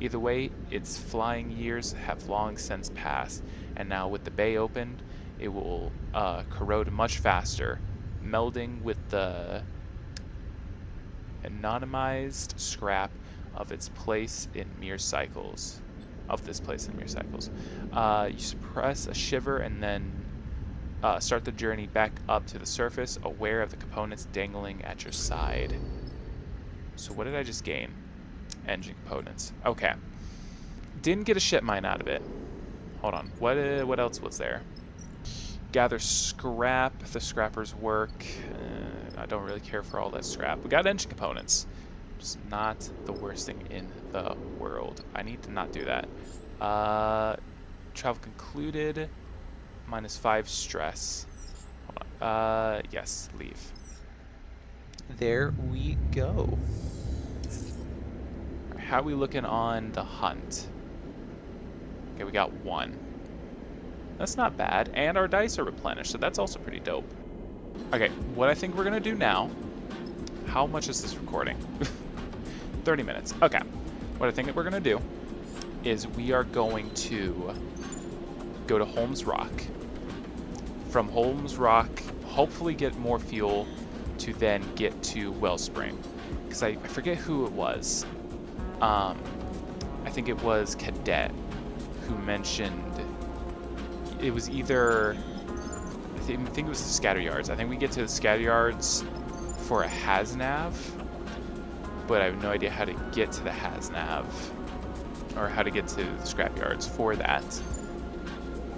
Either way, its flying years have long since passed, and now with the bay opened, it will corrode much faster, melding with the anonymized scrap of this place in mere cycles. You suppress a shiver and then start the journey back up to the surface, aware of the components dangling at your side. So what did I just gain? Engine components. Okay. Didn't get a ship mine out of it. Hold on. What else was there? Gather scrap. The scrapper's work. I don't really care for all that scrap. We got engine components. It's not the worst thing in the world. I need to not do that. Travel concluded. -5 stress. Hold on. Yes, leave. There we go. How are we looking on the hunt? Okay, we got 1. That's not bad, and our dice are replenished, so that's also pretty dope. Okay, what I think we're gonna do now, how much is this recording? 30 minutes. Okay, what I think that we're gonna do is we are going to go to Holmes Rock. From Holmes Rock, hopefully get more fuel to then get to Wellspring. Because I forget who it was. I think it was Cadet who mentioned it was either I think it was the Scatter Yards. I think we get to the Scatter Yards for a Hasnav, but I have no idea how to get to the Hasnav, or how to get to the scrapyards for that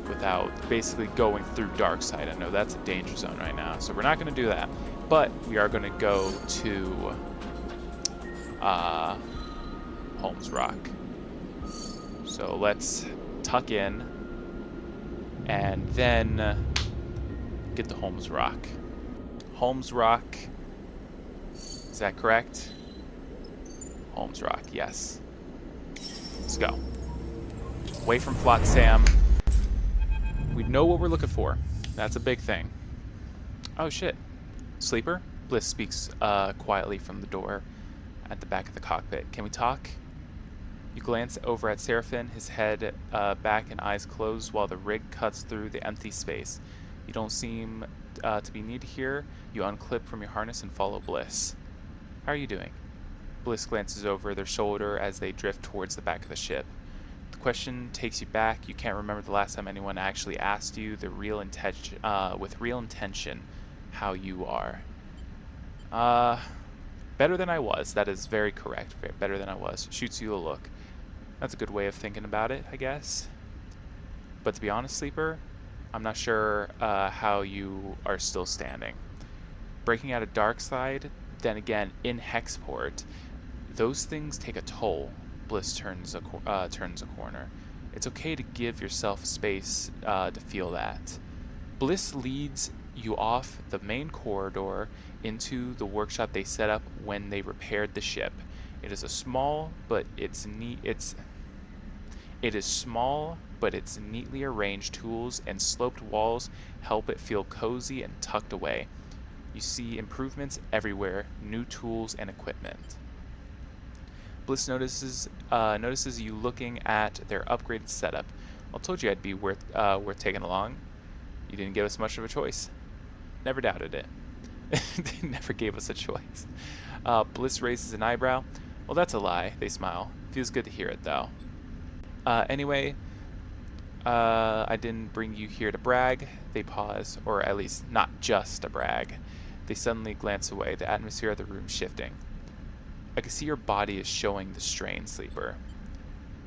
without basically going through Darkside. I know that's a danger zone right now, so we're not going to do that. But we are going to go to Holmes Rock. So let's tuck in and then get to Holmes Rock. Holmes Rock, is that correct? Holmes Rock, yes. Let's go. Away from Flot Sam. We know what we're looking for. That's a big thing. Oh shit. Sleeper? Bliss speaks quietly from the door at the back of the cockpit. Can we talk? You glance over at Seraphim, his head back and eyes closed while the rig cuts through the empty space. You don't seem to be needed here. You unclip from your harness and follow Bliss. How are you doing? Bliss glances over their shoulder as they drift towards the back of the ship. The question takes you back. You can't remember the last time anyone actually asked you with real intention how you are. Better than I was. That is very correct. Better than I was. Shoots you a look. That's a good way of thinking about it, I guess. But to be honest, Sleeper, I'm not sure how you are still standing. Breaking out of Darkside, then again in Hexport, those things take a toll. Bliss turns a corner. It's okay to give yourself space to feel that. Bliss leads you off the main corridor into the workshop they set up when they repaired the ship. It is small, but its neatly arranged tools and sloped walls help it feel cozy and tucked away. You see improvements everywhere, new tools and equipment. Bliss notices you looking at their upgraded setup. I told you I'd be worth taking along. You didn't give us much of a choice. Never doubted it. They never gave us a choice. Bliss raises an eyebrow. Well, that's a lie. They smile. Feels good to hear it, though. Anyway, I didn't bring you here to brag. They pause, or at least not just to brag. They suddenly glance away, the atmosphere of the room shifting. I can see your body is showing the strain, Sleeper.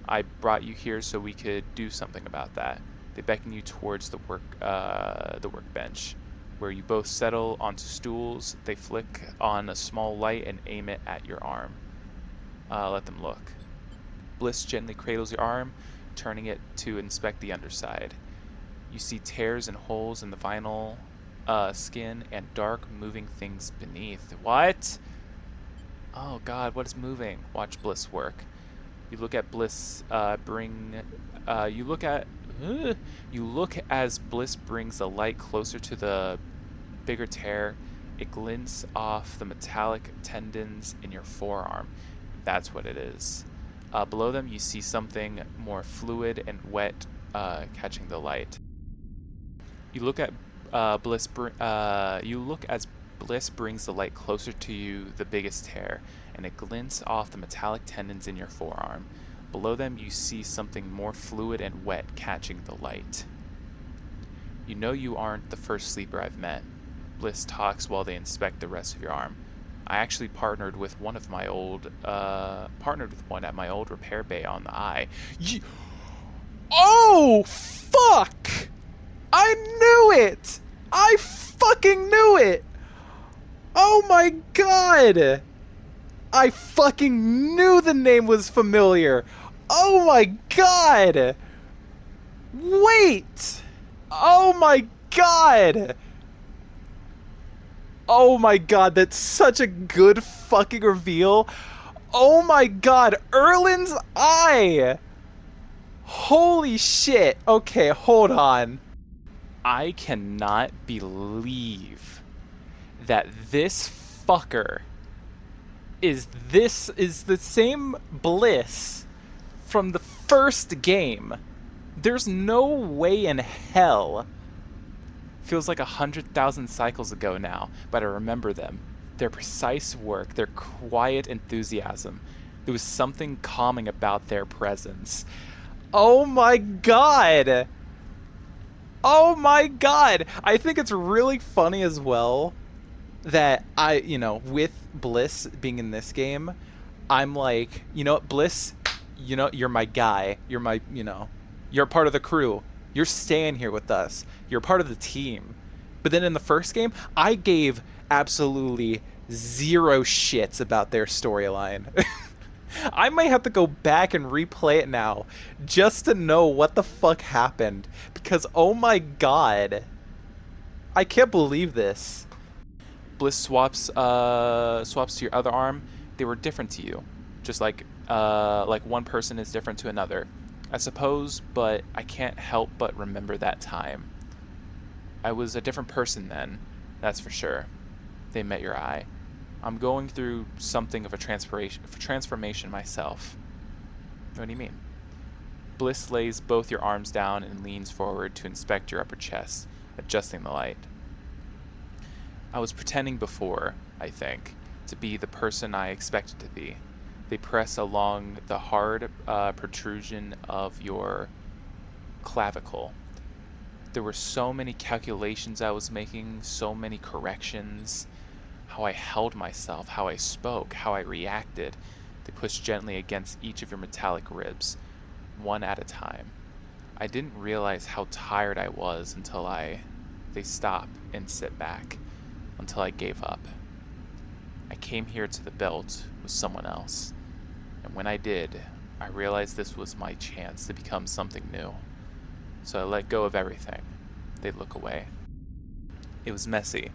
I brought you here so we could do something about that. They beckon you towards the workbench, where you both settle onto stools. They flick on a small light and aim it at your arm. Let them look. Bliss gently cradles your arm, turning it to inspect the underside. You see tears and holes in the vinyl skin and dark moving things beneath. What? Oh god, what is moving? Watch Bliss work. You look at Bliss you look as Bliss brings the light closer to the bigger tear. It glints off the metallic tendons in your forearm. That's what it is. Below them, you see something more fluid and wet catching the light. You look at you look as Bliss brings the light closer to you, the biggest tear, and it glints off the metallic tendons in your forearm. Below them, you see something more fluid and wet catching the light. You know you aren't the first Sleeper I've met. Bliss talks while they inspect the rest of your arm. I actually partnered with one at my old repair bay on the eye. Oh, fuck! I knew it! I fucking knew it! Oh my god! I fucking knew the name was familiar! Oh my god! Wait! Oh my god! Oh my god, that's such a good fucking reveal. Oh my god, Erlin's eye! Holy shit. Okay, hold on. I cannot believe that this fucker is the same Bliss from the first game. There's no way in hell. Feels like 100,000 cycles ago now, but I remember them. Their precise work, their quiet enthusiasm. There was something calming about their presence. Oh my god! Oh my god! I think it's really funny as well that with Bliss being in this game, I'm like, you know what, Bliss, you know, you're my guy. You're my, you know, you're part of the crew. You're staying here with us. You're part of the team. But then in the first game, I gave absolutely zero shits about their storyline. I might have to go back and replay it now just to know what the fuck happened. Because, oh my god, I can't believe this. Bliss swaps to your other arm. They were different to you, just like one person is different to another. I suppose, but I can't help but remember that time. I was a different person then, that's for sure. They met your eye. I'm going through something of a transformation myself. What do you mean? Bliss lays both your arms down and leans forward to inspect your upper chest, adjusting the light. I was pretending before, I think, to be the person I expected to be. They press along the hard protrusion of your clavicle. There were so many calculations I was making, so many corrections, how I held myself, how I spoke, how I reacted. They pushed gently against each of your metallic ribs, one at a time. I didn't realize how tired I was until they stop and sit back, until I gave up. I came here to the belt with someone else, and when I did, I realized this was my chance to become something new. So I let go of everything. They look away. It was messy,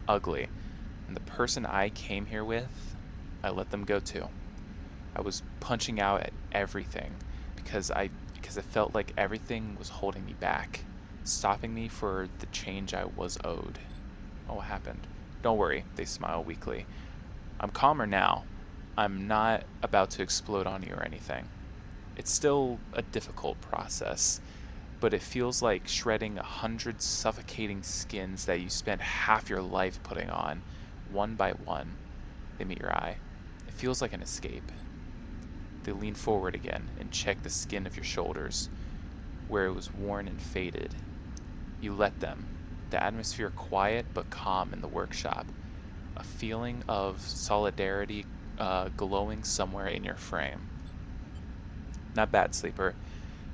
ugly, and the person I came here with, I let them go too. I was punching out at everything because it felt like everything was holding me back, stopping me for the change I was owed. Oh, what happened? Don't worry, they smile weakly. I'm calmer now. I'm not about to explode on you or anything. It's still a difficult process, but it feels like shredding 100 suffocating skins that you spent half your life putting on, one by one. They meet your eye. It feels like an escape. They lean forward again and check the skin of your shoulders, where it was worn and faded. You let them. The atmosphere quiet but calm in the workshop. A feeling of solidarity glowing somewhere in your frame. Not bad, sleeper.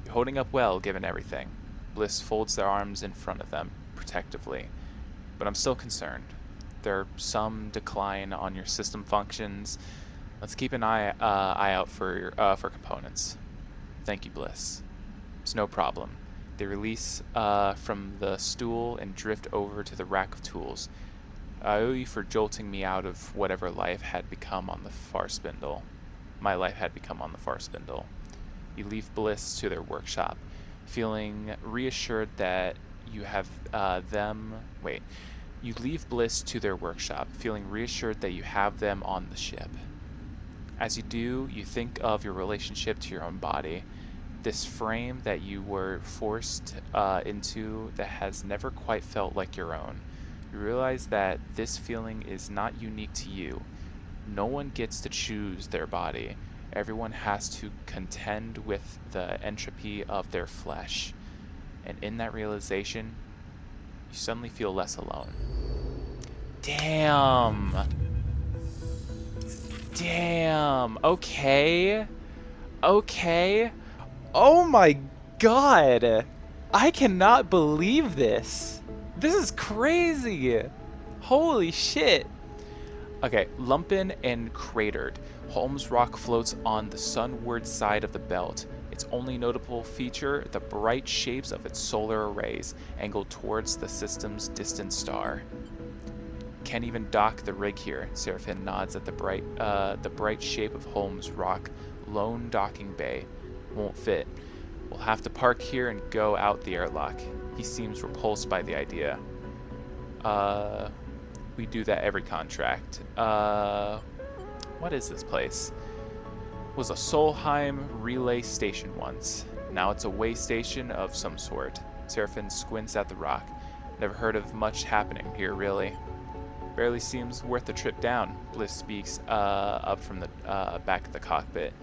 You're holding up well, given everything. Bliss folds their arms in front of them, protectively. But I'm still concerned. There's some decline on your system functions. Let's keep an eye out for components. Thank you, Bliss. It's no problem. They release from the stool and drift over to the rack of tools. I owe you for jolting me out of whatever life had become on the far spindle. My life had become on the far spindle. You leave Bliss to their workshop, feeling reassured that you have them. Wait. You leave Bliss to their workshop, feeling reassured that you have them on the ship. As you do, you think of your relationship to your own body, this frame that you were forced into that has never quite felt like your own. You realize that this feeling is not unique to you. No one gets to choose their body. Everyone has to contend with the entropy of their flesh. And in that realization, you suddenly feel less alone. Damn. Damn. Okay. Okay. Oh my god! I cannot believe this! This is crazy! Holy shit! Okay, lumpen and cratered, Holmes Rock floats on the sunward side of the belt. Its only notable feature, the bright shapes of its solar arrays, angled towards the system's distant star. Can't even dock the rig here. Seraphin nods at the bright shape of Holmes Rock, lone docking bay. Won't fit. We'll have to park here and go out the airlock. He seems repulsed by the idea. We do that every contract. What is this place? It was a Solheim relay station once. Now it's a way station of some sort. Seraphin squints at the rock. Never heard of much happening here, really. Barely seems worth the trip down. Bliss speaks up from the back of the cockpit.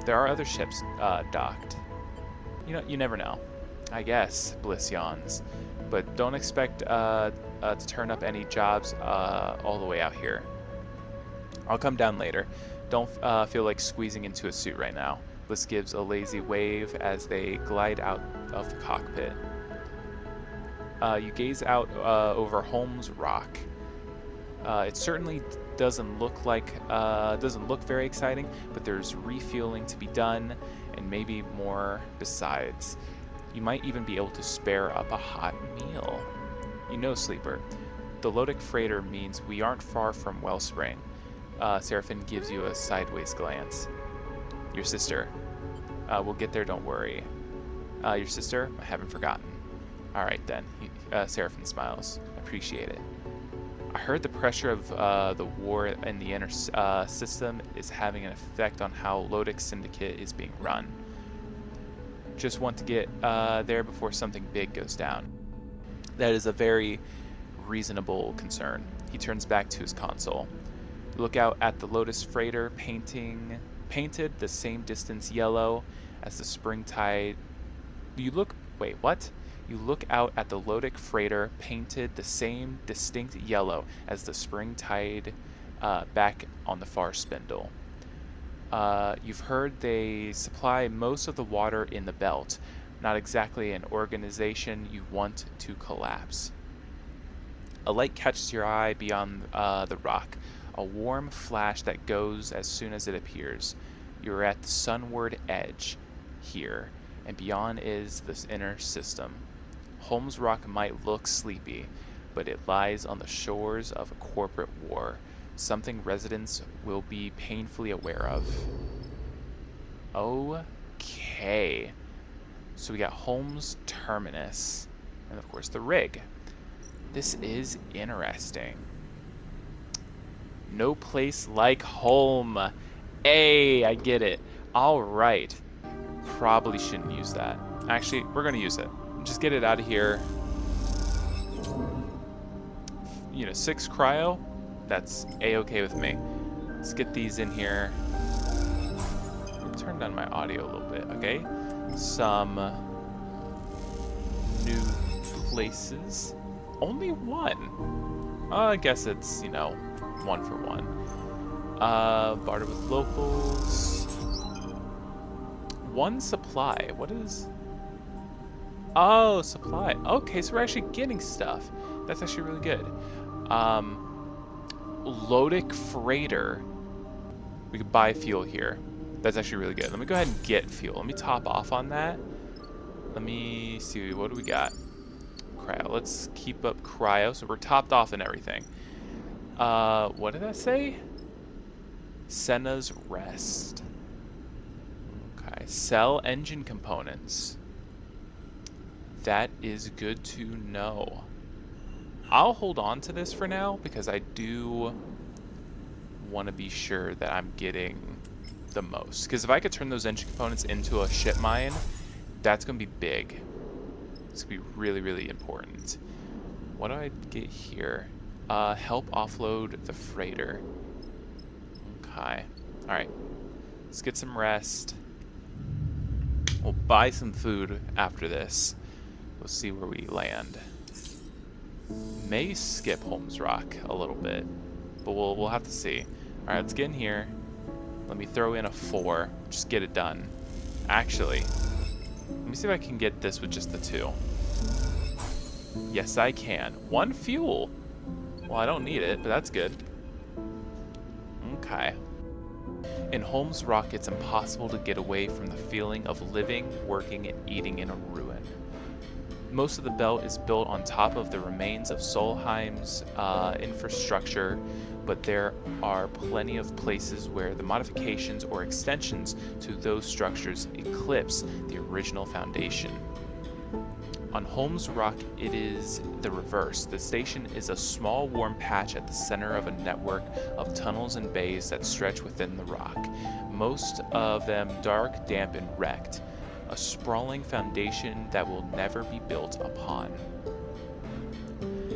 There are other ships docked. You never know. I guess, Bliss yawns. But don't expect to turn up any jobs all the way out here. I'll come down later. Don't feel like squeezing into a suit right now. Bliss gives a lazy wave as they glide out of the cockpit. You gaze out over Holmes Rock. It certainly doesn't look very exciting, but there's refueling to be done, and maybe more besides. You might even be able to spare up a hot meal. You know, Sleeper, the Lodic freighter means we aren't far from Wellspring. Seraphin gives you a sideways glance. Your sister. We'll get there, don't worry. Your sister? I haven't forgotten. Alright then. Seraphin smiles. Appreciate it. I heard the pressure of the war in the inner system is having an effect on how Lodic Syndicate is being run. Just want to get there before something big goes down. That is a very reasonable concern. He turns back to his console. Look out at the Lotus freighter painted the same distance yellow as the spring tide. Wait, what? You look out at the Lodic freighter painted the same distinct yellow as the spring tide back on the far spindle. You've heard they supply most of the water in the belt. Not exactly an organization you want to collapse. A light catches your eye beyond the rock, a warm flash that goes as soon as it appears. You're at the sunward edge here, and beyond is this inner system. Holmes Rock might look sleepy, but it lies on the shores of a corporate war, something residents will be painfully aware of. Okay. So we got Holmes Terminus, and of course the rig. This is interesting. No place like home. Hey, I get it. All right. Probably shouldn't use that. Actually, we're going to use it. Just get it out of here. 6 cryo. That's a-okay with me. Let's get these in here. Turn down my audio a little bit, okay? Some new places. Only one. I guess it's, 1 for 1. Barter with locals. 1 supply. What is... Oh, supply. Okay, so we're actually getting stuff. That's actually really good. Lodic freighter. We could buy fuel here. That's actually really good. Let me go ahead and get fuel. Let me top off on that. Let me see. What do we got? Cryo. Let's keep up cryo. So we're topped off and everything. What did that say? Senna's Rest. Okay. Sell engine components. That is good to know. I'll hold on to this for now because I do want to be sure that I'm getting the most. Because if I could turn those engine components into a ship mine, that's going to be big. It's going to be really, really important. What do I get here? Help offload the freighter. Okay. Alright. Let's get some rest. We'll buy some food after this. We'll see where we land. May skip Holmes Rock a little bit, but we'll have to see. All right, let's get in here. Let me throw in a 4. Just get it done. Actually, let me see if I can get this with just the 2. Yes, I can. 1 fuel. Well, I don't need it, but that's good. Okay. In Holmes Rock, it's impossible to get away from the feeling of living, working, and eating in a ruin. Most of the belt is built on top of the remains of Solheim's infrastructure, but there are plenty of places where the modifications or extensions to those structures eclipse the original foundation. On Holmes Rock, it is the reverse. The station is a small warm patch at the center of a network of tunnels and bays that stretch within the rock, most of them dark, damp, and wrecked. A sprawling foundation that will never be built upon.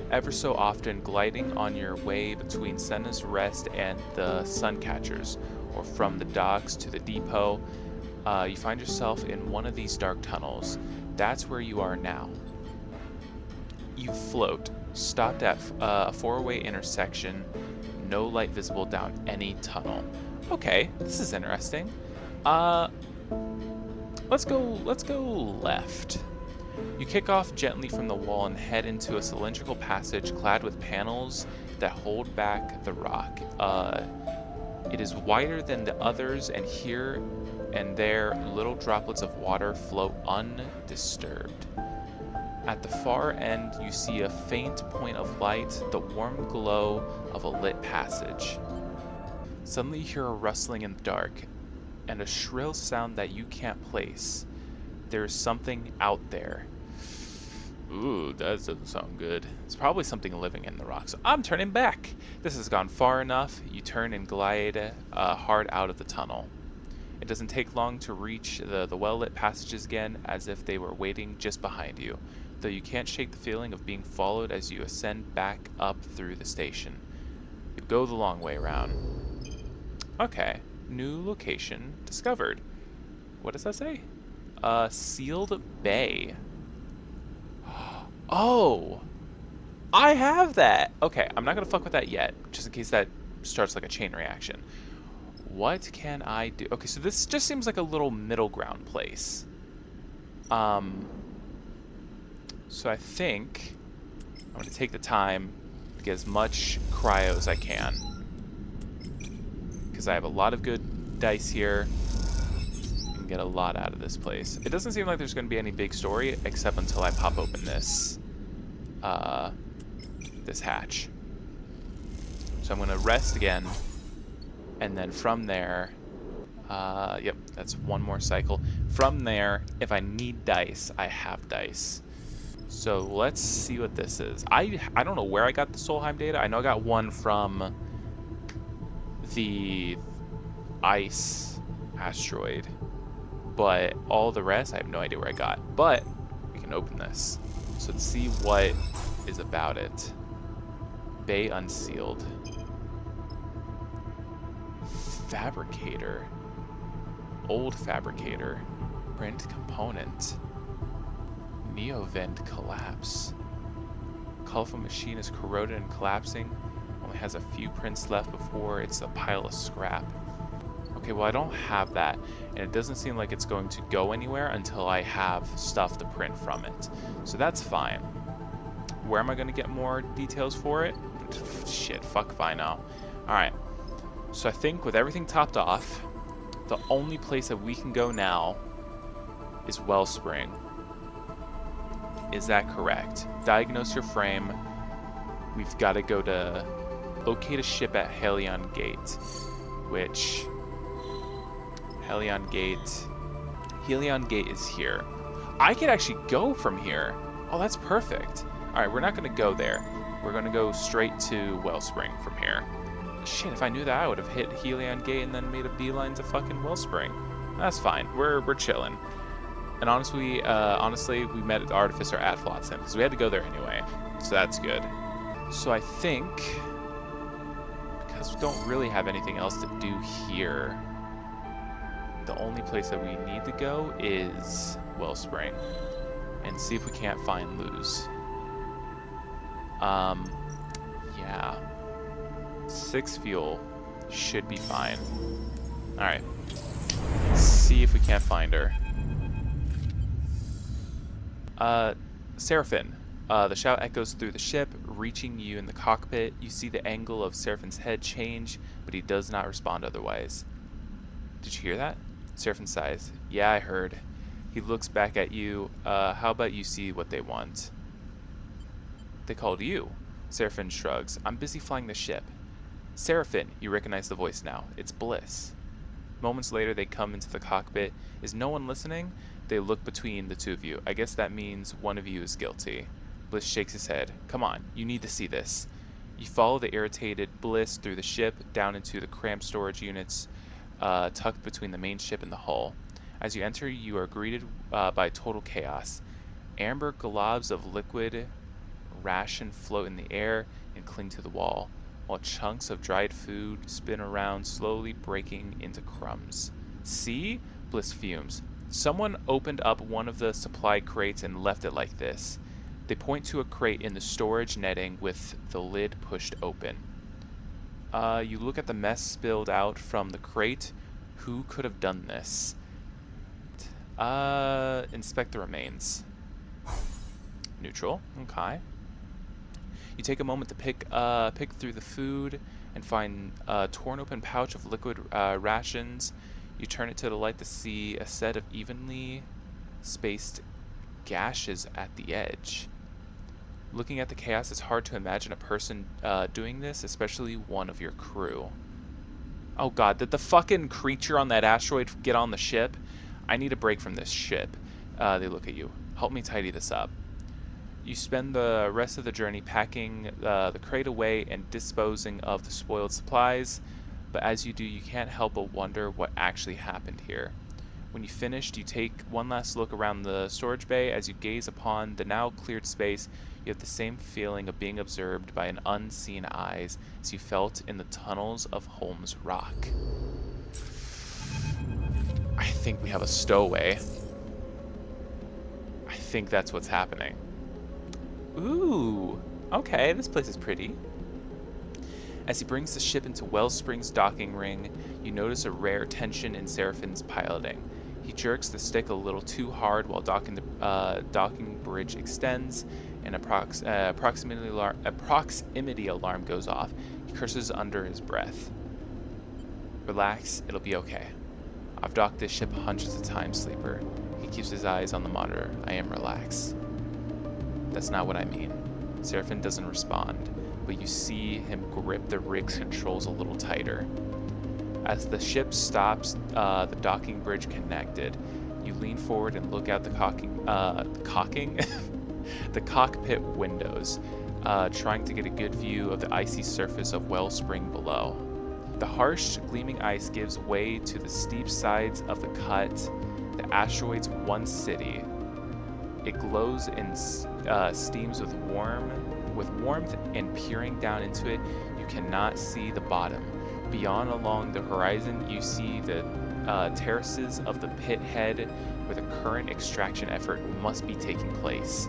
Ever so often, gliding on your way between Senna's Rest and the Suncatchers, or from the docks to the depot, you find yourself in one of these dark tunnels. That's where you are now. You float, stopped at a 4-way intersection No light visible down any tunnel. Okay, this is interesting. Uh, let's go left. You kick off gently from the wall and head into a cylindrical passage clad with panels that hold back the rock. It is wider than the others, and here and there little droplets of water float undisturbed. At the far end, you see a faint point of light, the warm glow of a lit passage. Suddenly you hear a rustling in the dark, and a shrill sound that you can't place. There is something out there. Ooh, that doesn't sound good. It's probably something living in the rock, so I'm turning back. This has gone far enough. You turn and glide hard out of the tunnel. It doesn't take long to reach the well-lit passages again, as if they were waiting just behind you, though you can't shake the feeling of being followed as you ascend back up through the station. You go the long way around. Okay, new location discovered. What does that say? Sealed Bay. Oh, I have that. Okay, I'm not gonna fuck with that yet, just in case that starts like a chain reaction. What can I do? Okay, so this just seems like a little middle ground place. So I think I'm gonna take the time to get as much cryo as I can, because I have a lot of good dice here. I can get a lot out of this place. It doesn't seem like there's gonna be any big story, except until I pop open this this hatch. So I'm gonna rest again, and then from there, yep, that's one more cycle. From there, if I need dice, I have dice. So let's see what this is. I don't know where I got the Solheim data. I know I got one from the ice asteroid, but all the rest, I have no idea where I got. But we can open this. So let's see what is about it. Bay unsealed. Fabricator. Old fabricator. Print component. Neovent collapse. Colorful machine is corroded and collapsing. Only has a few prints left before it's a pile of scrap. Okay, well I don't have that, and it doesn't seem like it's going to go anywhere until I have stuff to print from it. So that's fine. Where am I going to get more details for it? Shit, fuck if I know. Alright, so I think with everything topped off, the only place that we can go now is Wellspring. Is that correct? Diagnose your frame. We've got to go to locate a ship at Helion Gate, which Helion Gate is here. I could actually go from here. Oh, that's perfect. All right, we're not going to go there. We're going to go straight to Wellspring from here. Shit, if I knew that, I would have hit Helion Gate and then made a beeline to fucking Wellspring. That's fine. We're chilling. And honestly, we met Artificer at Flotsam because we had to go there anyway. So that's good. So I think, because we don't really have anything else to do here, the only place that we need to go is Wellspring and see if we can't find Luz. Yeah. 6 fuel should be fine. Alright. See if we can't find her. Seraphin. The shout echoes through the ship, reaching you in the cockpit. You see the angle of Seraphin's head change, but he does not respond otherwise. Did you hear that? Seraphin sighs. Yeah, I heard. He looks back at you. How about you see what they want? They called you. Seraphin shrugs. I'm busy flying the ship. Seraphin, you recognize the voice now. It's Bliss. Moments later, they come into the cockpit. Is no one listening? They look between the two of you. I guess that means one of you is guilty. Bliss shakes his head. Come on, you need to see this. You follow the irritated Bliss through the ship, down into the cramped storage units, tucked between the main ship and the hull. As you enter, you are greeted by total chaos. Amber globs of liquid ration float in the air and cling to the wall, while chunks of dried food spin around, slowly breaking into crumbs. See? Bliss fumes. Someone opened up one of the supply crates and left it like this. They point to a crate in the storage netting with the lid pushed open. You look at the mess spilled out from the crate. Who could have done this? Inspect the remains. Neutral. Okay. You take a moment to pick through the food and find a torn open pouch of liquid rations. You turn it to the light to see a set of evenly spaced gashes at the edge. Looking at the chaos, it's hard to imagine a person doing this, especially one of your crew. Oh god, did the fucking creature on that asteroid get on the ship? I need a break from this ship. They look at you. Help me tidy this up. You spend the rest of the journey packing the crate away and disposing of the spoiled supplies, but as you do, you can't help but wonder what actually happened here. When you finished, you take one last look around the storage bay. As you gaze upon the now cleared space, you have the same feeling of being observed by an unseen eyes as you felt in the tunnels of Holmes Rock. I think we have a stowaway. I think that's what's happening. Ooh, okay, this place is pretty. As he brings the ship into Wellspring's docking ring, you notice a rare tension in Seraphin's piloting. He jerks the stick a little too hard while the docking bridge extends, and a proximity alarm goes off. He curses under his breath. Relax, it'll be okay. I've docked this ship hundreds of times, Sleeper. He keeps his eyes on the monitor. I am relaxed. That's not what I mean. Seraphin doesn't respond, but you see him grip the rig's controls a little tighter. As the ship stops, the docking bridge connected. You lean forward and look out the the cockpit windows, trying to get a good view of the icy surface of Wellspring below. The harsh, gleaming ice gives way to the steep sides of the cut, the asteroid's one city. It glows and steams with warmth, and peering down into it, you cannot see the bottom. Beyond along the horizon, you see the terraces of the pit head where the current extraction effort must be taking place.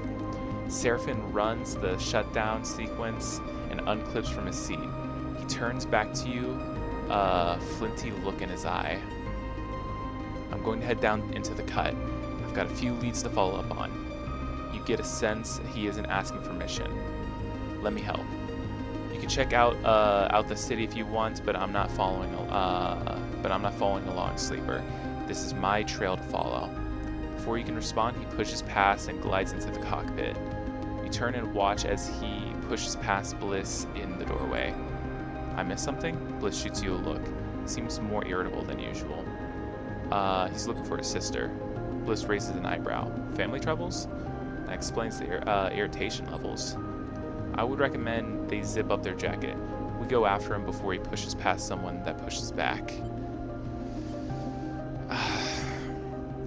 Seraphin runs the shutdown sequence and unclips from his seat. He turns back to you, a flinty look in his eye. I'm going to head down into the cut. I've got a few leads to follow up on. You get a sense he isn't asking permission. Let me help. You can check out the city if you want, but I'm not following along, Sleeper. This is my trail to follow. Before you can respond, he pushes past and glides into the cockpit. You turn and watch as he pushes past Bliss in the doorway. I missed something? Bliss shoots you a look. Seems more irritable than usual. He's looking for his sister. Bliss raises an eyebrow. Family troubles? That explains the irritation levels. I would recommend they zip up their jacket. We go after him before he pushes past someone that pushes back.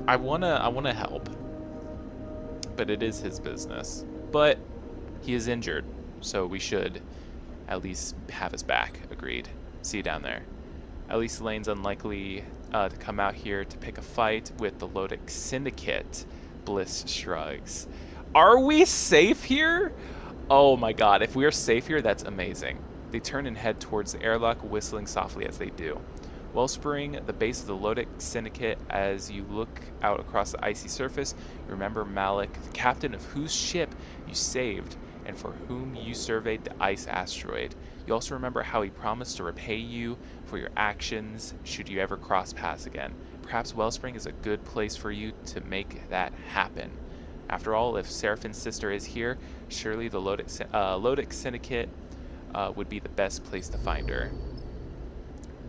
I wanna help, but it is his business. But he is injured, so we should at least have his back. Agreed. See you down there. At least Lane's unlikely to come out here to pick a fight with the Lodic Syndicate. Bliss shrugs. Are we safe here? Oh my god, if we are safe here, that's amazing. They turn and head towards the airlock, whistling softly as they do. Wellspring, the base of the Lodic Syndicate. As you look out across the icy surface, you remember Malik, the captain of whose ship you saved and for whom you surveyed the ice asteroid. You also remember how he promised to repay you for your actions should you ever cross paths again. Perhaps Wellspring is a good place for you to make that happen. After all, if Seraphin's sister is here, surely the Lodic Syndicate would be the best place to find her.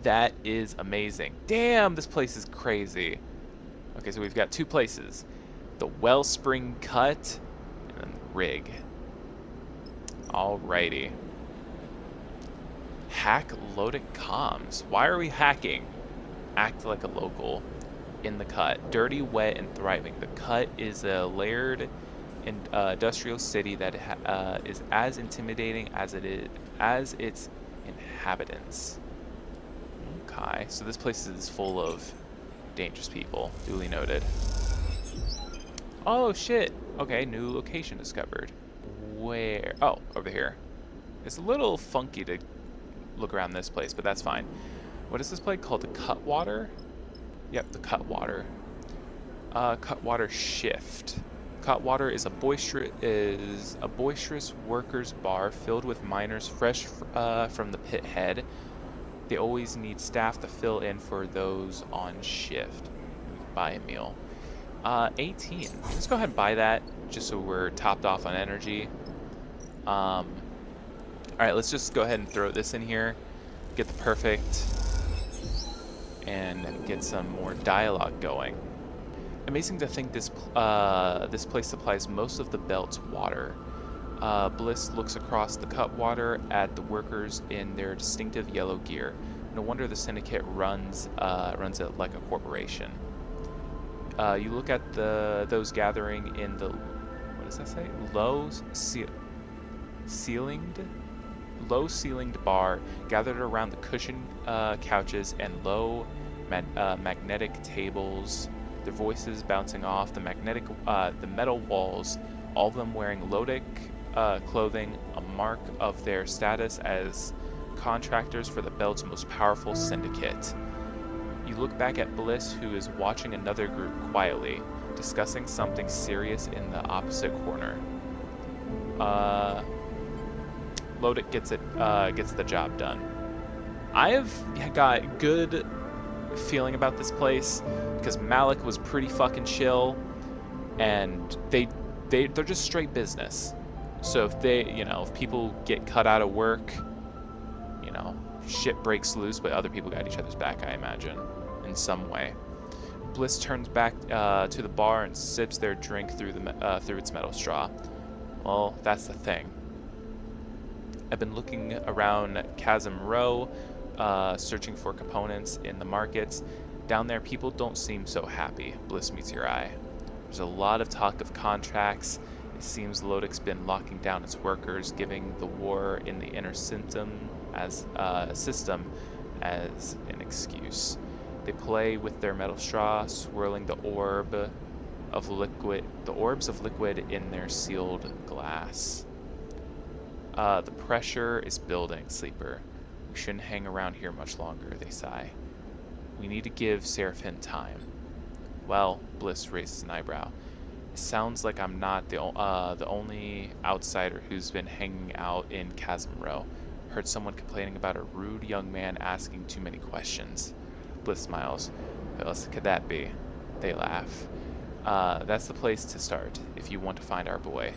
That is amazing. Damn, this place is crazy. Okay, so we've got two places. The Wellspring Cut and then the Rig. Alrighty. Hack Lodic comms. Why are we hacking? Act like a local. In the Cut. Dirty, wet, and thriving. The Cut is a layered industrial city that is as intimidating as its inhabitants. Okay, so this place is full of dangerous people. Duly noted. Oh shit! Okay, new location discovered. Where? Oh, over here. It's a little funky to look around this place, but that's fine. What is this place called? The Cutwater? Yep, the Cutwater. Cutwater Shift. Cutwater is a boisterous workers' bar filled with miners fresh from the pit head. They always need staff to fill in for those on shift. Buy a meal. 18. Let's go ahead and buy that, just so we're topped off on energy. Alright, let's just go ahead and throw this in here. Get the perfect. And get some more dialogue going. Amazing to think this place supplies most of the belt's water. Bliss looks across the Cutwater at the workers in their distinctive yellow gear. No wonder the syndicate runs it like a corporation. You look at those gathering in the, what does that say? Low ceilinged bar, gathered around the cushioned couches and low magnetic tables. Their voices bouncing off the metal walls. All of them wearing Lodic clothing, a mark of their status as contractors for the Belt's most powerful syndicate. You look back at Bliss, who is watching another group quietly, discussing something serious in the opposite corner. Lodic gets the job done. I've got good feeling about this place because Malik was pretty fucking chill, and they're just straight business. So if people get cut out of work, shit breaks loose, but other people got each other's back, I imagine, in some way. Bliss turns back to the bar and sips their drink through its metal straw. Well, that's the thing. I've been looking around Chasm Row, searching for components in the markets. Down there, people don't seem so happy. Bliss meets your eye. There's a lot of talk of contracts. It seems Lodic's been locking down its workers, giving the war in the inner system as an excuse. They play with their metal straw, swirling the orbs of liquid in their sealed glass. The pressure is building, Sleeper. We shouldn't hang around here much longer, they sigh. We need to give Seraphim time. Well, Bliss raises an eyebrow. It sounds like I'm not the only outsider who's been hanging out in Chasm Row. Heard someone complaining about a rude young man asking too many questions. Bliss smiles. What else could that be? They laugh. That's the place to start, if you want to find our boy.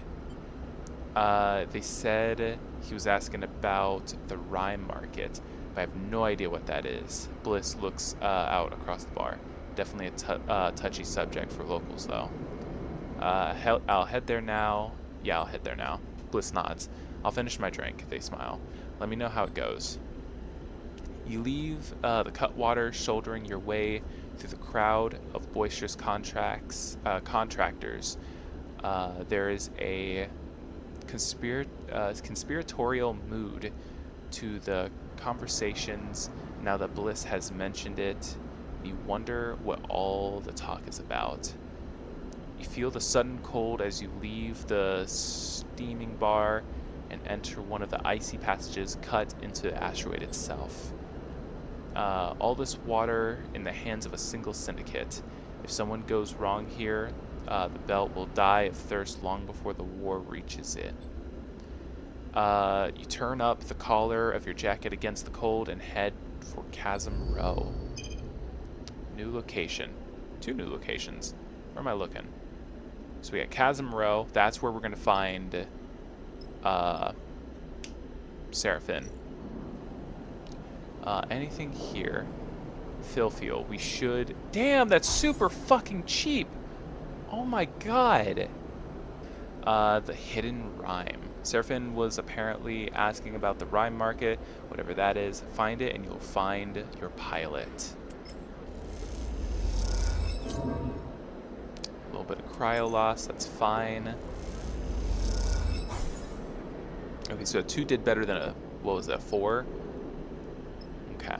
They said he was asking about the rhyme market, but I have no idea what that is. Bliss looks out across the bar. Definitely a touchy subject for locals, though. I'll head there now. Yeah, I'll head there now. Bliss nods. I'll finish my drink. They smile. Let me know how it goes. You leave the Cutwater, shouldering your way through the crowd of boisterous contractors. There is a conspiratorial mood to the conversations now that Bliss has mentioned it. You wonder what all the talk is about. You feel the sudden cold as you leave the steaming bar and enter one of the icy passages cut into the asteroid itself. All this water in the hands of a single syndicate. If someone goes wrong here, the belt will die of thirst long before the war reaches it. You turn up the collar of your jacket against the cold and head for Chasm Row. New location. 2 new locations. Where am I looking? So we got Chasm Row. That's where we're going to find Seraphim. Anything here? Fill fuel. We should... Damn, that's super fucking cheap! Oh my god! The hidden rhyme. Seraphim was apparently asking about the rhyme market. Whatever that is, find it and you'll find your pilot. A little bit of cryo loss, that's fine. Okay, so a 2 did better than a, what was that, 4? Okay.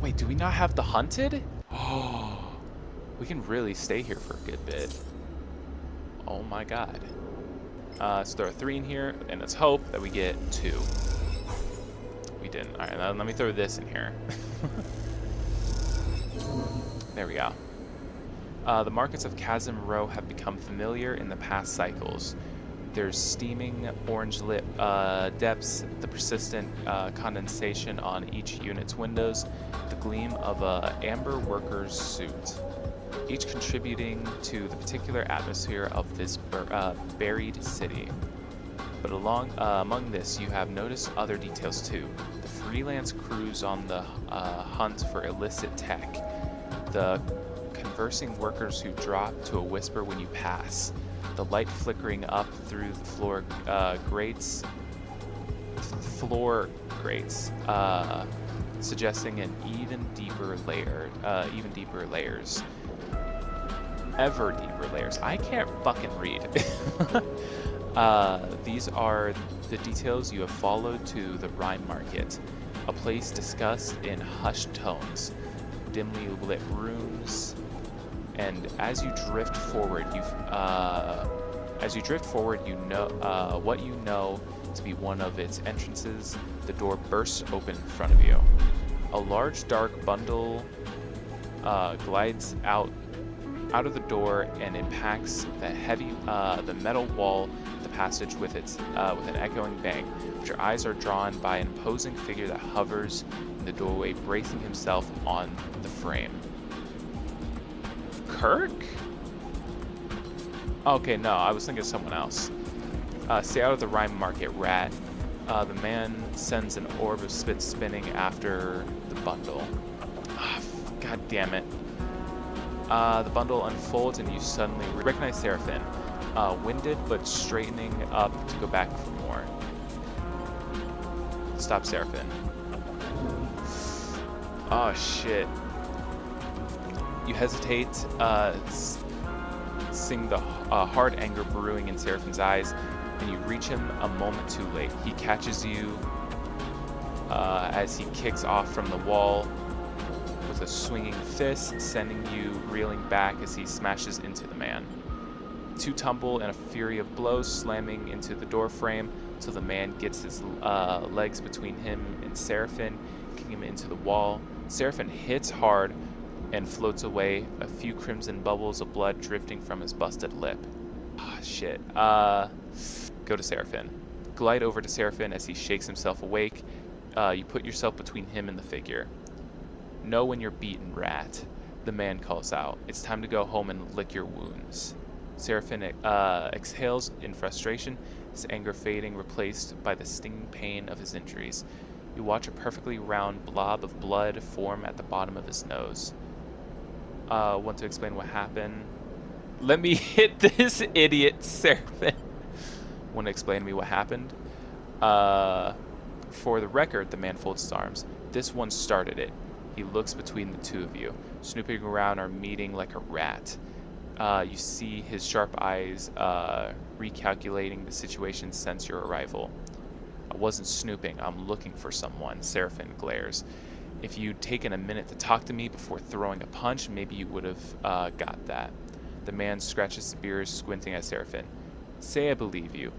Wait, do we not have the hunted? Oh, we can really stay here for a good bit. Oh my god. Let's throw a 3 in here, and let's hope that we get 2. We didn't. Alright, let me throw this in here. There we go. The markets of Chasm Row have become familiar in the past cycles. There's steaming orange-lit depths, the persistent condensation on each unit's windows, the gleam of a amber worker's suit, each contributing to the particular atmosphere of this buried city. But among this, you have noticed other details too. The freelance crews on the hunt for illicit tech, the conversing workers who drop to a whisper when you pass, the light flickering up through the floor grates, suggesting an even deeper layers, ever deeper layers. I can't fucking read. These are the details you have followed to the Rhyme Market, a place discussed in hushed tones, dimly lit rooms, and as you drift forward, you know what you know to be one of its entrances. The door bursts open in front of you. A large dark bundle glides out of the door and impacts the metal wall of the passage with an echoing bang. But your eyes are drawn by an imposing figure that hovers in the doorway, bracing himself on the frame. Kirk? Okay, no, I was thinking of someone else. Stay out of the Rhyme Market, rat. The man sends an orb of spit spinning after the bundle. God damn it. The bundle unfolds and you suddenly recognize Seraphin, winded but straightening up to go back for more. Stop, Seraphin. Oh shit. You hesitate, seeing the hard anger brewing in Seraphin's eyes, and you reach him a moment too late. He catches you as he kicks off from the wall with a swinging fist, sending you reeling back as he smashes into the man. Two tumble in a fury of blows, slamming into the door frame till the man gets his legs between him and Seraphin, kicking him into the wall. Seraphin hits hard and floats away, a few crimson bubbles of blood drifting from his busted lip. Ah, shit. Go to Seraphin. Glide over to Seraphin as he shakes himself awake. You put yourself between him and the figure. Know when you're beaten, rat. The man calls out. It's time to go home and lick your wounds. Seraphin exhales in frustration, his anger fading, replaced by the stinging pain of his injuries. You watch a perfectly round blob of blood form at the bottom of his nose. Want to explain what happened? Let me hit this idiot, Seraphin. Want to explain to me what happened? For the record, the man folds his arms. This one started it. He looks between the two of you, snooping around or meeting like a rat. You see his sharp eyes recalculating the situation since your arrival. I wasn't snooping, I'm looking for someone, Seraphin glares. If you'd taken a minute to talk to me before throwing a punch, maybe you would have got that. The man scratches his beard, squinting at Seraphin. Say I believe you.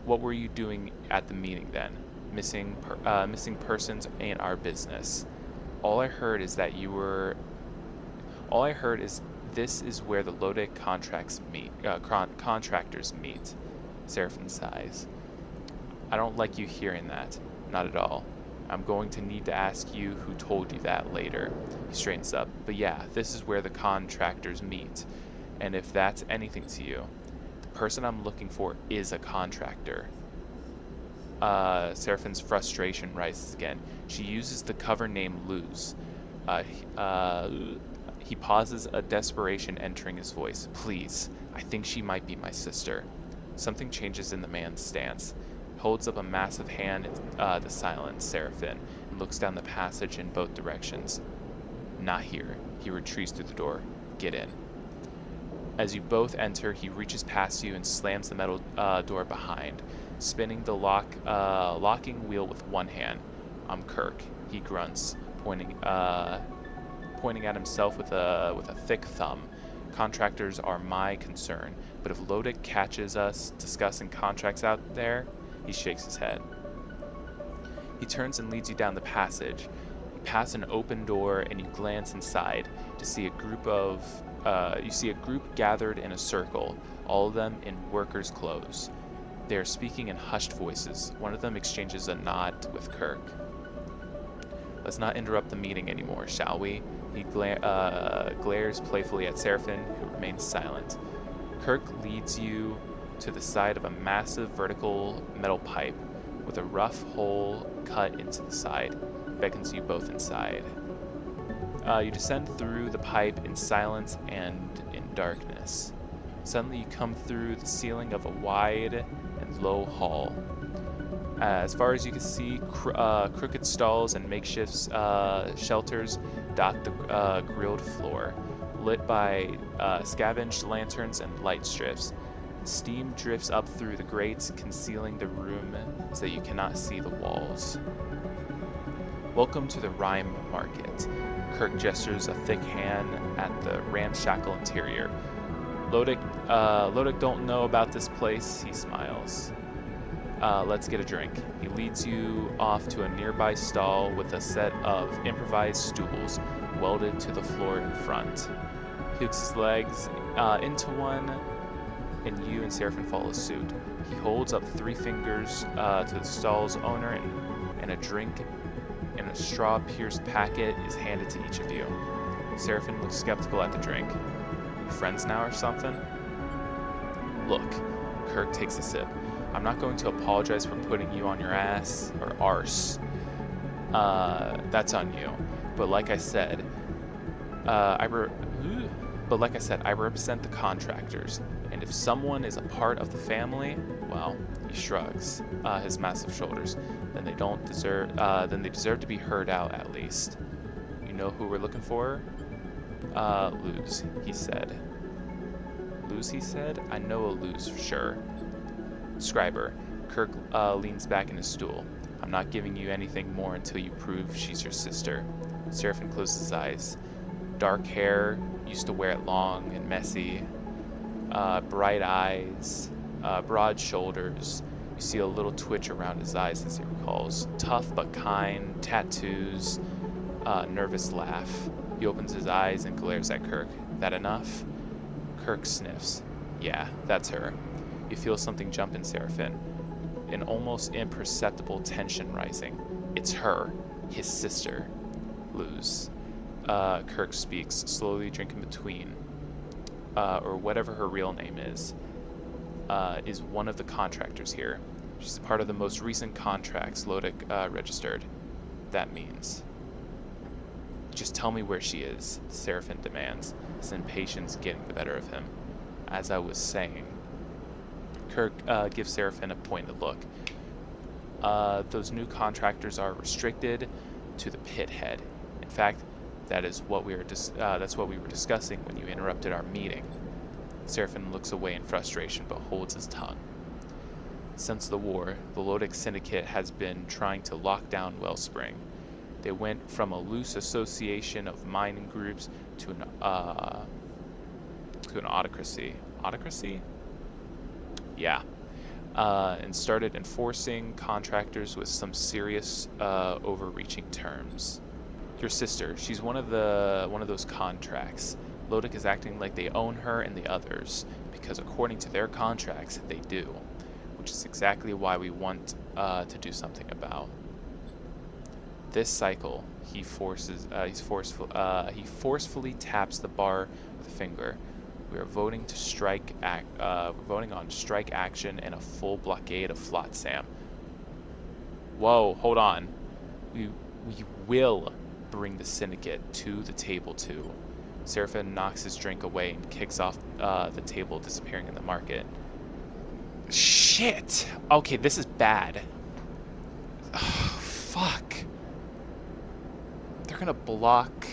What were you doing at the meeting then? Missing persons ain't our business. All I heard is this is where the loaded contractors meet. Seraphin sighs. I don't like you hearing that. Not at all. I'm going to need to ask you who told you that later. He straightens up. But yeah, this is where the contractors meet. And if that's anything to you, the person I'm looking for is a contractor. Seraphin's frustration rises again. She uses the cover name Luz. He pauses, a desperation entering his voice. Please, I think she might be my sister. Something changes in the man's stance. He holds up a massive hand to silence Seraphin and looks down the passage in both directions. Not here. He retreats through the door. Get in. As you both enter, he reaches past you and slams the metal door behind, spinning the locking wheel with one hand. I'm Kirk, he grunts, pointing at himself with a thick thumb. Contractors are my concern, but if Lodic catches us discussing contracts out there, he shakes his head. He turns and leads you down the passage. You pass an open door and you glance inside to see a group gathered in a circle, all of them in workers' clothes. They are speaking in hushed voices. One of them exchanges a nod with Kirk. Let's not interrupt the meeting anymore, shall we? He glares playfully at Seraphim, who remains silent. Kirk leads you to the side of a massive vertical metal pipe with a rough hole cut into the side. He beckons you both inside. You descend through the pipe in silence and in darkness. Suddenly you come through the ceiling of a wide and low hall. As far as you can see, crooked stalls and makeshift shelters dot the grilled floor, lit by scavenged lanterns and light strips. Steam drifts up through the grates, concealing the room so that you cannot see the walls. Welcome to the Rhyme Market. Kirk gestures a thick hand at the ramshackle interior. Lodic don't know about this place, he smiles. Let's get a drink. He leads you off to a nearby stall with a set of improvised stools welded to the floor in front. He hooks his legs into one, and you and Seraphim follow suit. He holds up 3 fingers to the stall's owner, and a drink in a straw-pierced packet is handed to each of you. Seraphim looks skeptical at the drink. You friends now or something? Look, Kirk takes a sip. I'm not going to apologize for putting you on your ass or arse. That's on you. But like I said, I represent the contractors, and if someone is a part of the family, well, he shrugs his massive shoulders. Then they deserve to be heard out at least. You know who we're looking for? Luz, he said. Luz, he said? I know a Luz for sure. Scriber. Kirk leans back in his stool. I'm not giving you anything more until you prove she's your sister. Seraphim closes his eyes. Dark hair, used to wear it long and messy. Bright eyes, broad shoulders. You see a little twitch around his eyes as he recalls. Tough but kind, tattoos, nervous laugh. He opens his eyes and glares at Kirk. That enough? Kirk sniffs. Yeah, that's her. You feel something jump in Seraphim. An almost imperceptible tension rising. It's her, his sister, Luz. Kirk speaks, slowly drinking between, or whatever her real name is one of the contractors here. She's part of the most recent contracts Lodic registered. That means. Just tell me where she is, Seraphim demands, his impatience getting the better of him. As I was saying, Kirk gives Seraphim a pointed look. Those new contractors are restricted to the pit head. In fact, that's what we were discussing when you interrupted our meeting. Seraphim looks away in frustration but holds his tongue. Since the war, the Lodic Syndicate has been trying to lock down Wellspring. They went from a loose association of mining groups to an autocracy. Autocracy? Yeah. And started enforcing contractors with some serious overreaching terms. Your sister, she's one of those contracts. Lodic is acting like they own her and the others, because according to their contracts, they do, which is exactly why we want to do something about. This cycle, he forcefully taps the bar with a finger. We are voting on strike action and a full blockade of Flotsam. Whoa, hold on. We will bring the syndicate to the table too. Seraphim knocks his drink away and kicks off the table, disappearing in the market. Shit! Okay, this is bad. Oh, fuck. They're gonna block,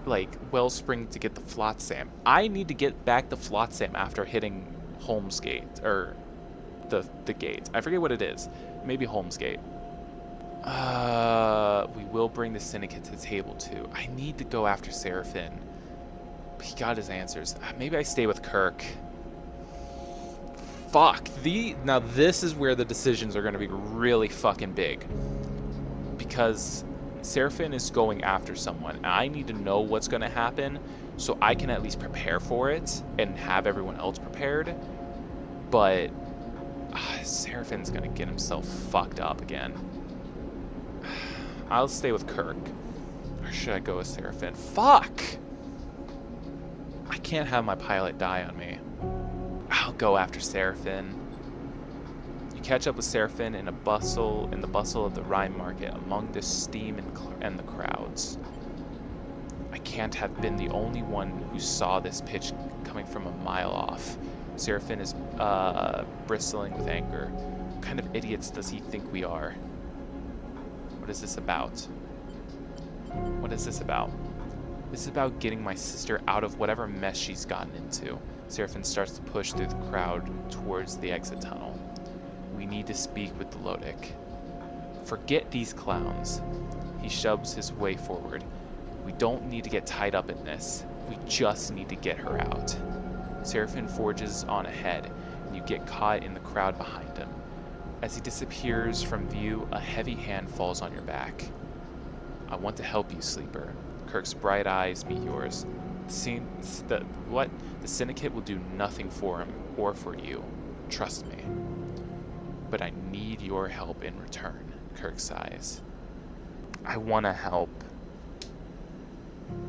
like, Wellspring to get the Flotsam. I need to get back the Flotsam after hitting Holmes Gate, or the gate. I forget what it is. Maybe Holmes Gate. We will bring the syndicate to the table too. I need to go after Seraphim. He got his answers. Maybe I stay with Kirk. Fuck. Now this is where the decisions are going to be really fucking big. because Seraphim is going after someone. I need to know what's going to happen so I can at least prepare for it and have everyone else prepared. But Seraphim's going to get himself fucked up again. I'll stay with Kirk. Or should I go with Seraphim? Fuck! I can't have my pilot die on me. I'll go after Seraphim. You catch up with Seraphim in the bustle of the Rhine market among the steam and the crowds. I can't have been the only one who saw this pitch coming from a mile off. Seraphim is bristling with anger. What kind of idiots does he think we are? What is this about? What is this about? This is about getting my sister out of whatever mess she's gotten into. Seraphim starts to push through the crowd towards the exit tunnel. We need to speak with the Lodic. Forget these clowns. He shoves his way forward. We don't need to get tied up in this. We just need to get her out. Seraphim forges on ahead, and you get caught in the crowd behind him. As he disappears from view, a heavy hand falls on your back. I want to help you, Sleeper. Kirk's bright eyes meet yours. The Syndicate will do nothing for him or for you. Trust me. But I need your help in return, Kirk sighs. I want to help.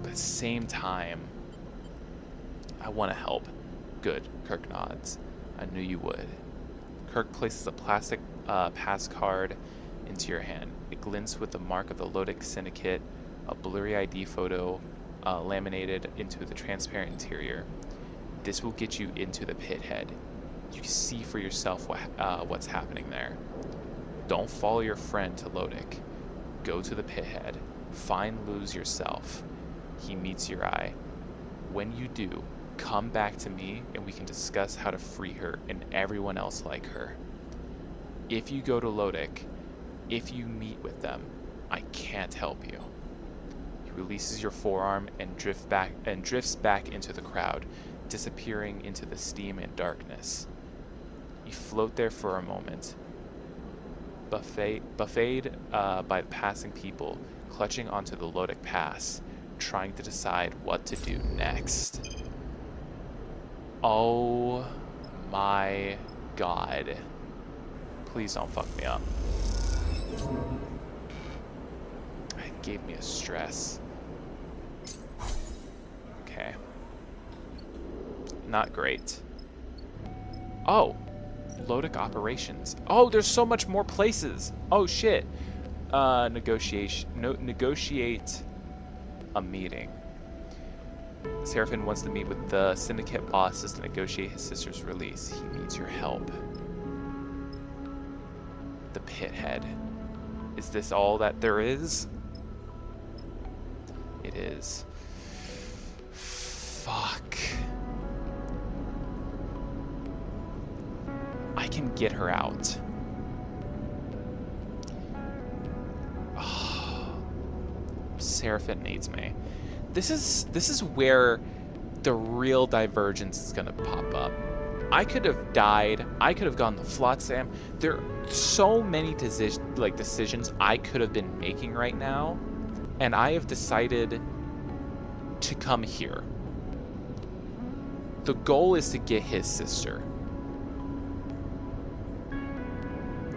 But at the same time, I want to help. Good, Kirk nods. I knew you would. Kirk places a plastic pass card into your hand. It glints with the mark of the Lodic Syndicate, a blurry ID photo laminated into the transparent interior. This will get you into the pit head. You can see for yourself what's happening there. Don't follow your friend to Lodic. Go to the pit head. Find Luz yourself. He meets your eye. When you do, come back to me and we can discuss how to free her and everyone else like her. If you go to Lodic, if you meet with them, I can't help you. He releases your forearm and drifts back into the crowd, disappearing into the steam and darkness. You float there for a moment, buffeted by the passing people, clutching onto the Lodic pass, trying to decide what to do next. Oh my god. Please don't fuck me up. It gave me a stress. Okay. Not great. Oh! Lodic operations. Oh, there's so much more places! Oh shit! Negotiate a meeting. Seraphim wants to meet with the Syndicate bosses to negotiate his sister's release. He needs your help. The Pithead. Is this all that there is? It is. Fuck. I can get her out. Oh, Seraphim needs me. This is where the real divergence is gonna pop up. I could have died. I could have gone the Flotsam. There are so many decisions I could have been making right now, and I have decided to come here. The goal is to get his sister.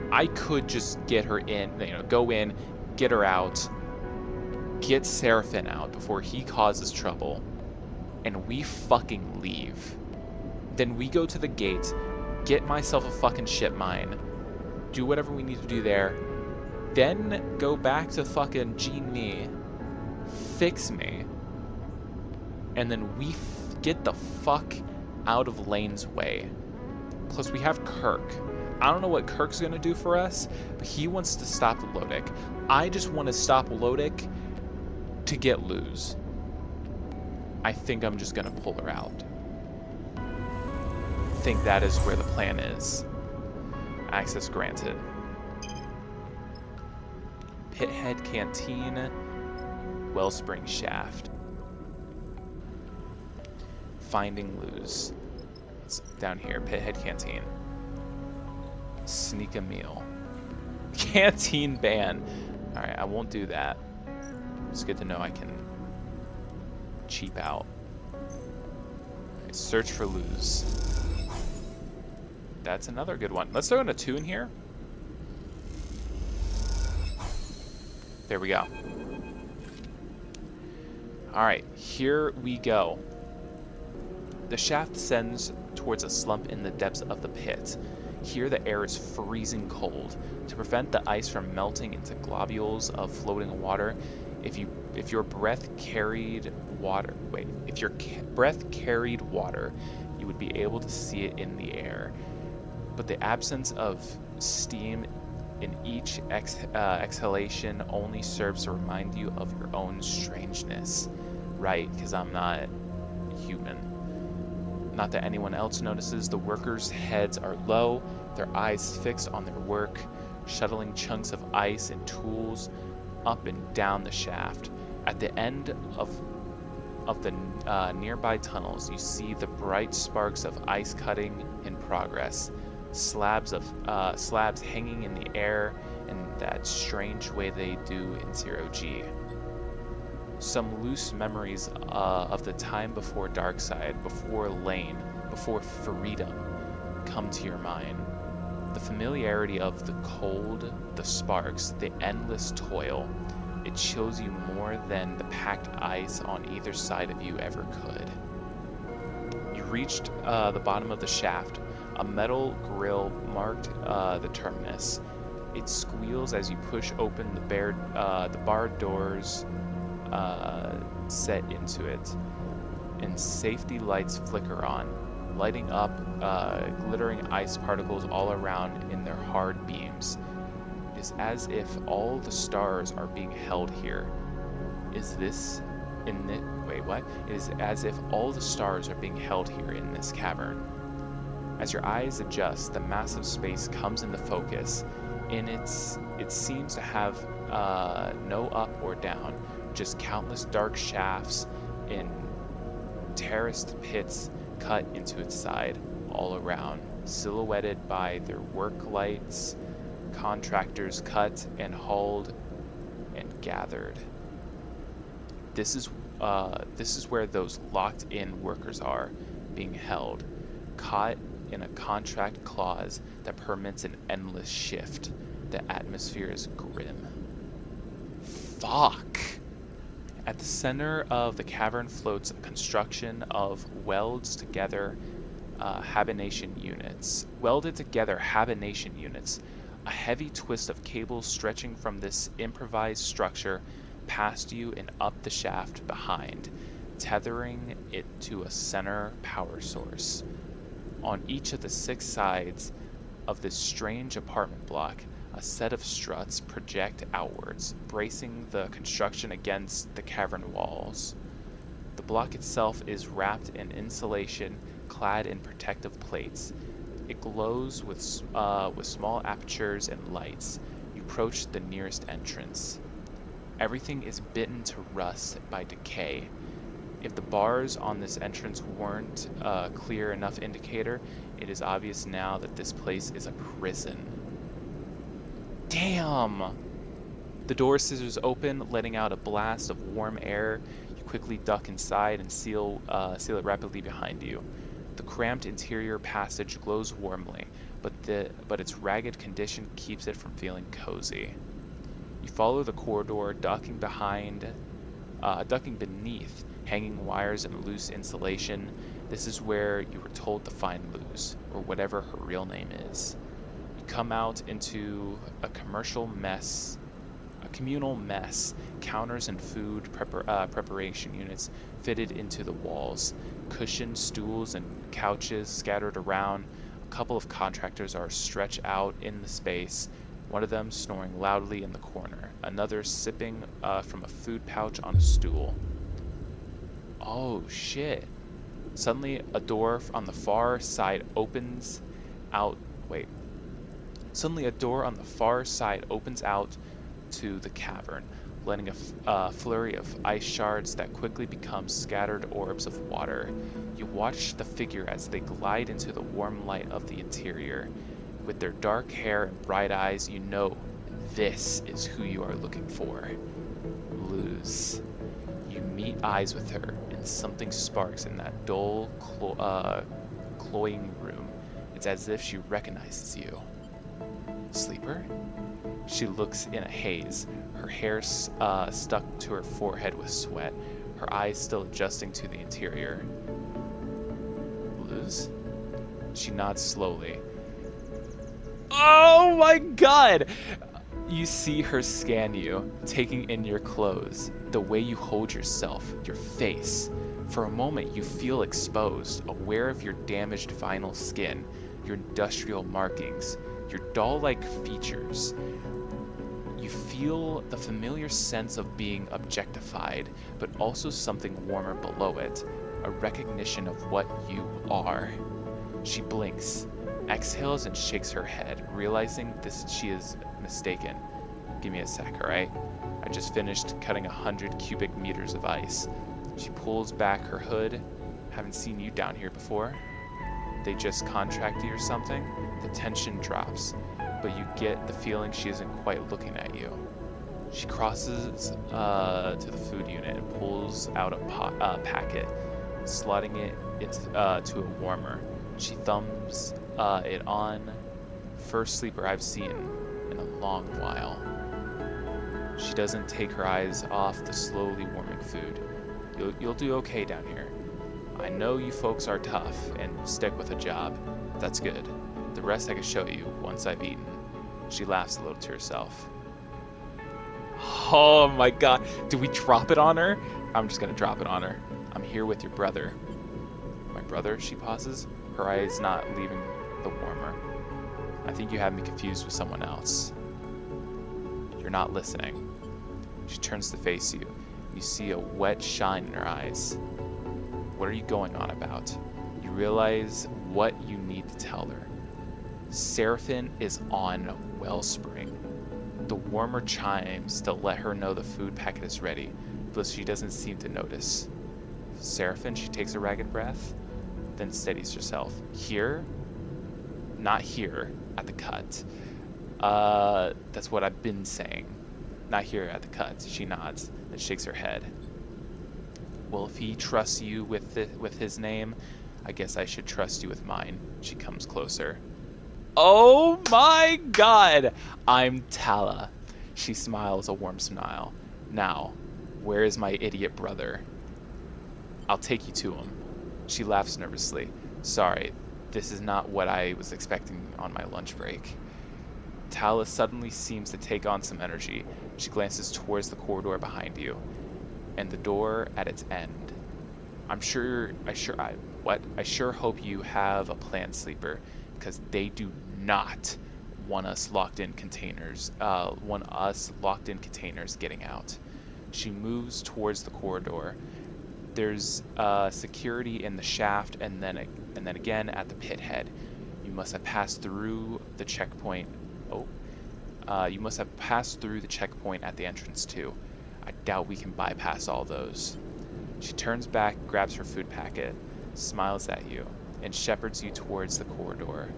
I could just get her in, go in, get her out, get Seraphim out before he causes trouble, and we fucking leave. Then we go to the gate, get myself a fucking ship mine, do whatever we need to do there, then go back to fucking Gene Me, fix me, and then we get the fuck out of Lane's way. Plus we have Kirk. I don't know what Kirk's gonna do for us, but he wants to stop Lodic. I just want to stop Lodic to get Luz. I think I'm just gonna pull her out. I think that is where the plan is. Access granted. Pithead Canteen, Wellspring Shaft. Finding Luz. It's down here, Pithead Canteen. Sneak a meal. Canteen ban. Alright, I won't do that. It's good to know I can cheap out. Right, search for lose. That's another good one. Let's throw in a 2 in here. There we go. Alright, here we go. The shaft descends towards a slump in the depths of the pit. Here the air is freezing cold. To prevent the ice from melting into globules of floating water, if your breath carried water, you would be able to see it in the air. But the absence of steam in each exhalation only serves to remind you of your own strangeness. Right, because I'm not human. Not that anyone else notices, the workers' heads are low, their eyes fixed on their work, shuttling chunks of ice and tools up and down the shaft. At the end of the nearby tunnels, you see the bright sparks of ice cutting in progress. Slabs hanging in the air in that strange way they do in 0G. Some loose memories of the time before Darkside, before Lane, before Freedom come to your mind. The familiarity of the cold, the sparks, the endless toil. It chills you more than the packed ice on either side of you ever could. You reached the bottom of the shaft. A metal grill marked the terminus. It squeals as you push open the barred doors set into it, and safety lights flicker on, lighting up glittering ice particles all around in their hard beams. It is as if all the stars are being held here. It is as if all the stars are being held here in this cavern. As your eyes adjust, the massive space comes into focus. It seems to have no up or down, just countless dark shafts in terraced pits cut into its side all around, silhouetted by their work lights. Contractors cut and hauled and gathered. This is where those locked-in workers are, being held, caught in a contract clause that permits an endless shift. The atmosphere is grim. Fuck! At the center of the cavern floats a construction of welded together habination units. A heavy twist of cables stretching from this improvised structure past you and up the shaft behind, tethering it to a center power source. On each of the 6 sides of this strange apartment block, a set of struts project outwards, bracing the construction against the cavern walls. The block itself is wrapped in insulation, clad in protective plates. It glows with small apertures and lights. You approach the nearest entrance. Everything is bitten to rust by decay. If the bars on this entrance weren't a clear enough indicator, it is obvious now that this place is a prison. Damn! The door scissors open, letting out a blast of warm air. You quickly duck inside and seal it rapidly behind you. The cramped interior passage glows warmly, but its ragged condition keeps it from feeling cozy. You follow the corridor, ducking beneath hanging wires and loose insulation. This is where you were told to find Luz, or whatever her real name is. You come out into a communal mess, counters and food preparation units fitted into the walls, cushioned stools and couches scattered around. A couple of contractors are stretched out in the space, one of them snoring loudly in the corner, another sipping from a food pouch on a stool. Oh shit. Suddenly a door on the far side opens out to the cavern, letting a flurry of ice shards that quickly become scattered orbs of water. You watch the figure as they glide into the warm light of the interior. With their dark hair and bright eyes, you know This is who you are looking for. Luz. You meet eyes with her, and something sparks in that dull, cloying room. It's as if she recognizes you. Sleeper? She looks in a haze, her hair stuck to her forehead with sweat, her eyes still adjusting to the interior. Luz? She nods slowly. Oh my god! You see her scan you, taking in your clothes, the way you hold yourself, your face. For a moment, you feel exposed, aware of your damaged vinyl skin, your industrial markings, your doll-like features. You feel the familiar sense of being objectified, but also something warmer below it, a recognition of what you are. She blinks, exhales, and shakes her head, realizing she is mistaken. Give me a sec, alright? I just finished cutting 100 cubic meters of ice. She pulls back her hood. Haven't seen you down here before. They just contracted you or something? The tension drops, but you get the feeling she isn't quite looking at you. She crosses to the food unit and pulls out a packet, slotting it to a warmer. She thumbs it on. First sleeper I've seen in a long while. She doesn't take her eyes off the slowly warming food. You'll do okay down here. I know you folks are tough and stick with a job. That's good. The rest I can show you once I've eaten. She laughs a little to herself. Oh my god. Do we drop it on her? I'm just gonna drop it on her. I'm here with your brother. My brother? She pauses, her eyes not leaving the warmer. I think you have me confused with someone else. You're not listening. She turns to face you. You see a wet shine in her eyes. What are you going on about? You realize what you need to tell her. Seraphin is on Wellspring. The warmer chimes to let her know the food packet is ready, but she doesn't seem to notice. Seraphin, she takes a ragged breath, then steadies herself. Here? Not here, at the cut. That's what I've been saying. Not here at the cut. She nods, then shakes her head. Well, if he trusts you with his name, I guess I should trust you with mine. She comes closer. Oh my god! I'm Tala. She smiles a warm smile. Now, where is my idiot brother? I'll take you to him. She laughs nervously. Sorry, this is not what I was expecting on my lunch break. Tala suddenly seems to take on some energy. She glances towards the corridor behind you, and the door at its end. I sure hope you have a plan, sleeper, because they do not want us locked in containers. Getting out. She moves towards the corridor. There's security in the shaft, and then again at the pit head. You must have passed through the checkpoint. You must have passed through the checkpoint at the entrance too. I doubt we can bypass all those. She turns back, grabs her food packet, smiles at you, and shepherds you towards the corridor.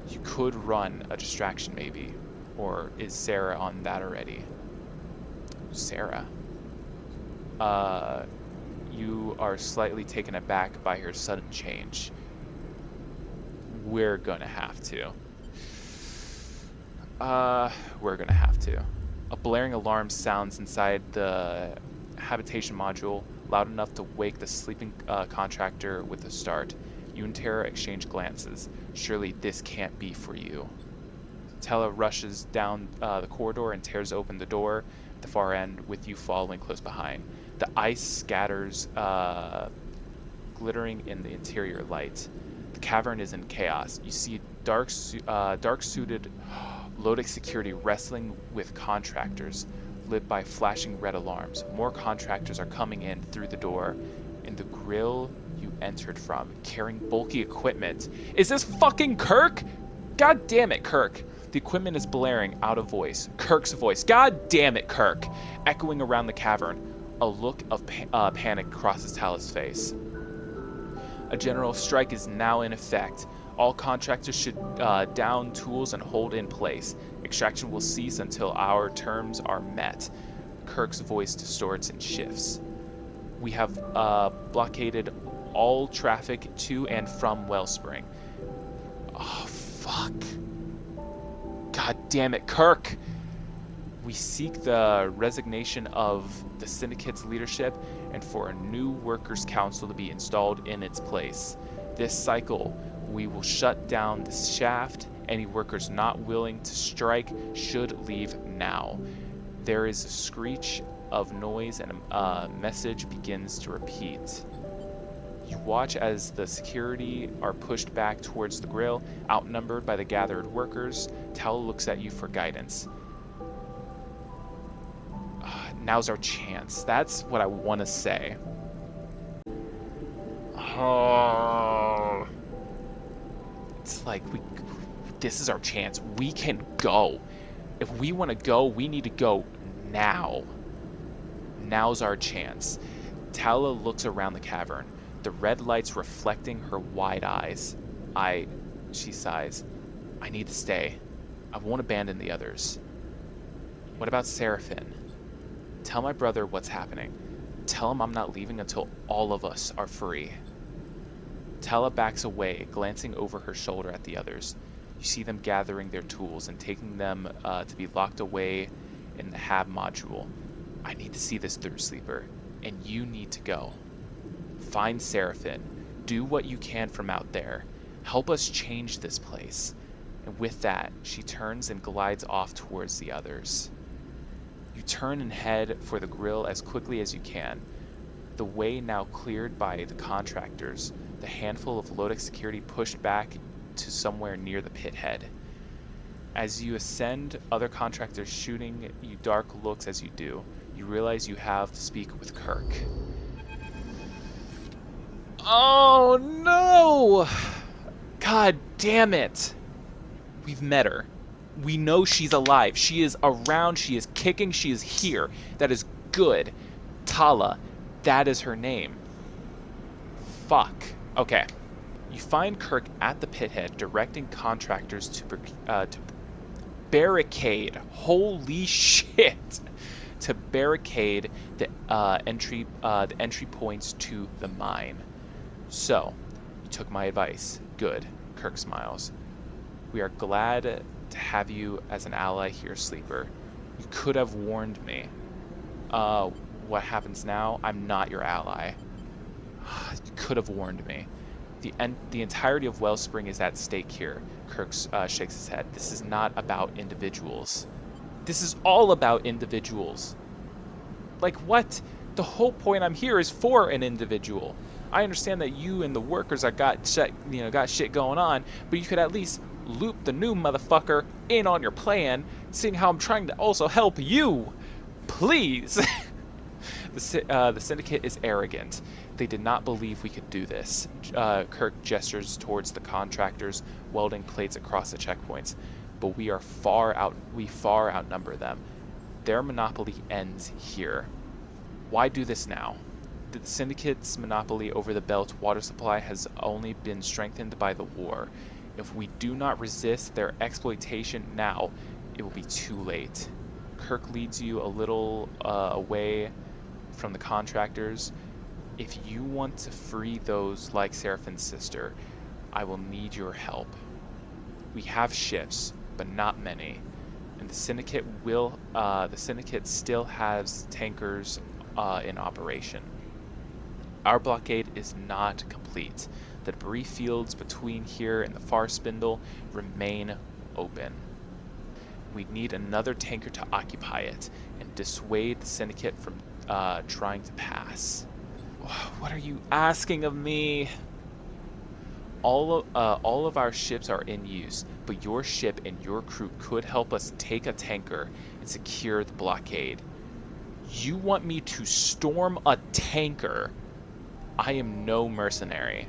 You could run a distraction maybe, or is Sarah on that already? Sarah? You are slightly taken aback by her sudden change. We're gonna have to. We're gonna have to. A blaring alarm sounds inside the habitation module, loud enough to wake the sleeping contractor with a start. You and Tara exchange glances. Surely this can't be for you. Tella rushes down the corridor and tears open the door at the far end, with you following close behind. The ice scatters, glittering in the interior light. The cavern is in chaos. You see dark-suited Lodic security wrestling with contractors, lit by flashing red alarms. More contractors are coming in through the door, in the grill you entered from, carrying bulky equipment. Is this fucking Kirk? God damn it, Kirk. The equipment is blaring out of voice. Kirk's voice. God damn it, Kirk. Echoing around the cavern. A look of panic crosses Tala's face. A general strike is now in effect. All contractors should down tools and hold in place. Extraction will cease until our terms are met. Kirk's voice distorts and shifts. We have blockaded all traffic to and from Wellspring. Oh, fuck. God damn it, Kirk! We seek the resignation of the Syndicate's leadership and for a new Workers' Council to be installed in its place. This cycle, we will shut down the shaft. Any workers not willing to strike should leave now. There is a screech of noise and a message begins to repeat. You watch as the security are pushed back towards the grill, outnumbered by the gathered workers. Tal looks at you for guidance. Now's our chance. That's what I want to say. Oh. It's like this is our chance. We can go. If we want to go, we need to go now. Now's our chance. Tala looks around the cavern, the red lights reflecting her wide eyes. She sighs. I need to stay. I won't abandon the others. What about Seraphim? Tell my brother what's happening. Tell him I'm not leaving until all of us are free. Tala backs away, glancing over her shoulder at the others. You see them gathering their tools and taking them to be locked away in the Hab module. I need to see this through, Sleeper, and you need to go. Find Seraphim. Do what you can from out there. Help us change this place. And with that, she turns and glides off towards the others. You turn and head for the grill as quickly as you can. The way now cleared by the contractors, the handful of Lodex security pushed back to somewhere near the pit head. As you ascend, other contractors shooting you dark looks as you do. You realize you have to speak with Kirk. Oh no! God damn it! We've met her. We know she's alive. She is around. She is kicking. She is here. That is good. Tala. That is her name. Fuck. Okay. You find Kirk at the pit head, directing contractors to barricade. Holy shit! To barricade the entry points to the mine. So, you took my advice. Good. Kirk smiles. We are glad to have you as an ally here, Sleeper. You could have warned me. What happens now? I'm not your ally. You could have warned me. The entirety of Wellspring is at stake here. Kirk shakes his head. This is not about individuals. This is all about individuals. Like what? The whole point I'm here is for an individual. I understand that you and the workers are got shit going on, but you could at least loop the new motherfucker in on your plan, seeing how I'm trying to also help you. Please. The Syndicate is arrogant. They did not believe we could do this. Kirk gestures towards the contractors welding plates across the checkpoints, but we far outnumber them. Their monopoly ends here. Why do this now? The Syndicate's monopoly over the Belt's water supply has only been strengthened by the war. If we do not resist their exploitation now, it will be too late. Kirk leads you a little away from the contractors. If you want to free those like Seraphim's sister, I will need your help. We have ships, but not many, and the Syndicate still has tankers in operation. Our blockade is not complete. The debris fields between here and the far spindle remain open. We need another tanker to occupy it and dissuade the Syndicate from trying to pass. What are you asking of me? All of our ships are in use, but your ship and your crew could help us take a tanker and secure the blockade. You want me to storm a tanker? I am no mercenary.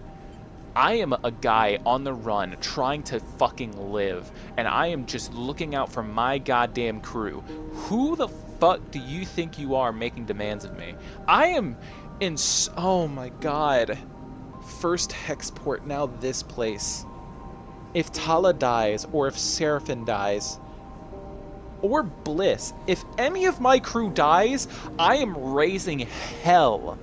I am a guy on the run trying to fucking live, and I am just looking out for my goddamn crew. Who the fuck do you think you are making demands of me? I am in... Oh my god. First Hexport, now this place. If Tala dies, or if Seraphim dies, or Bliss, if any of my crew dies, I am raising hell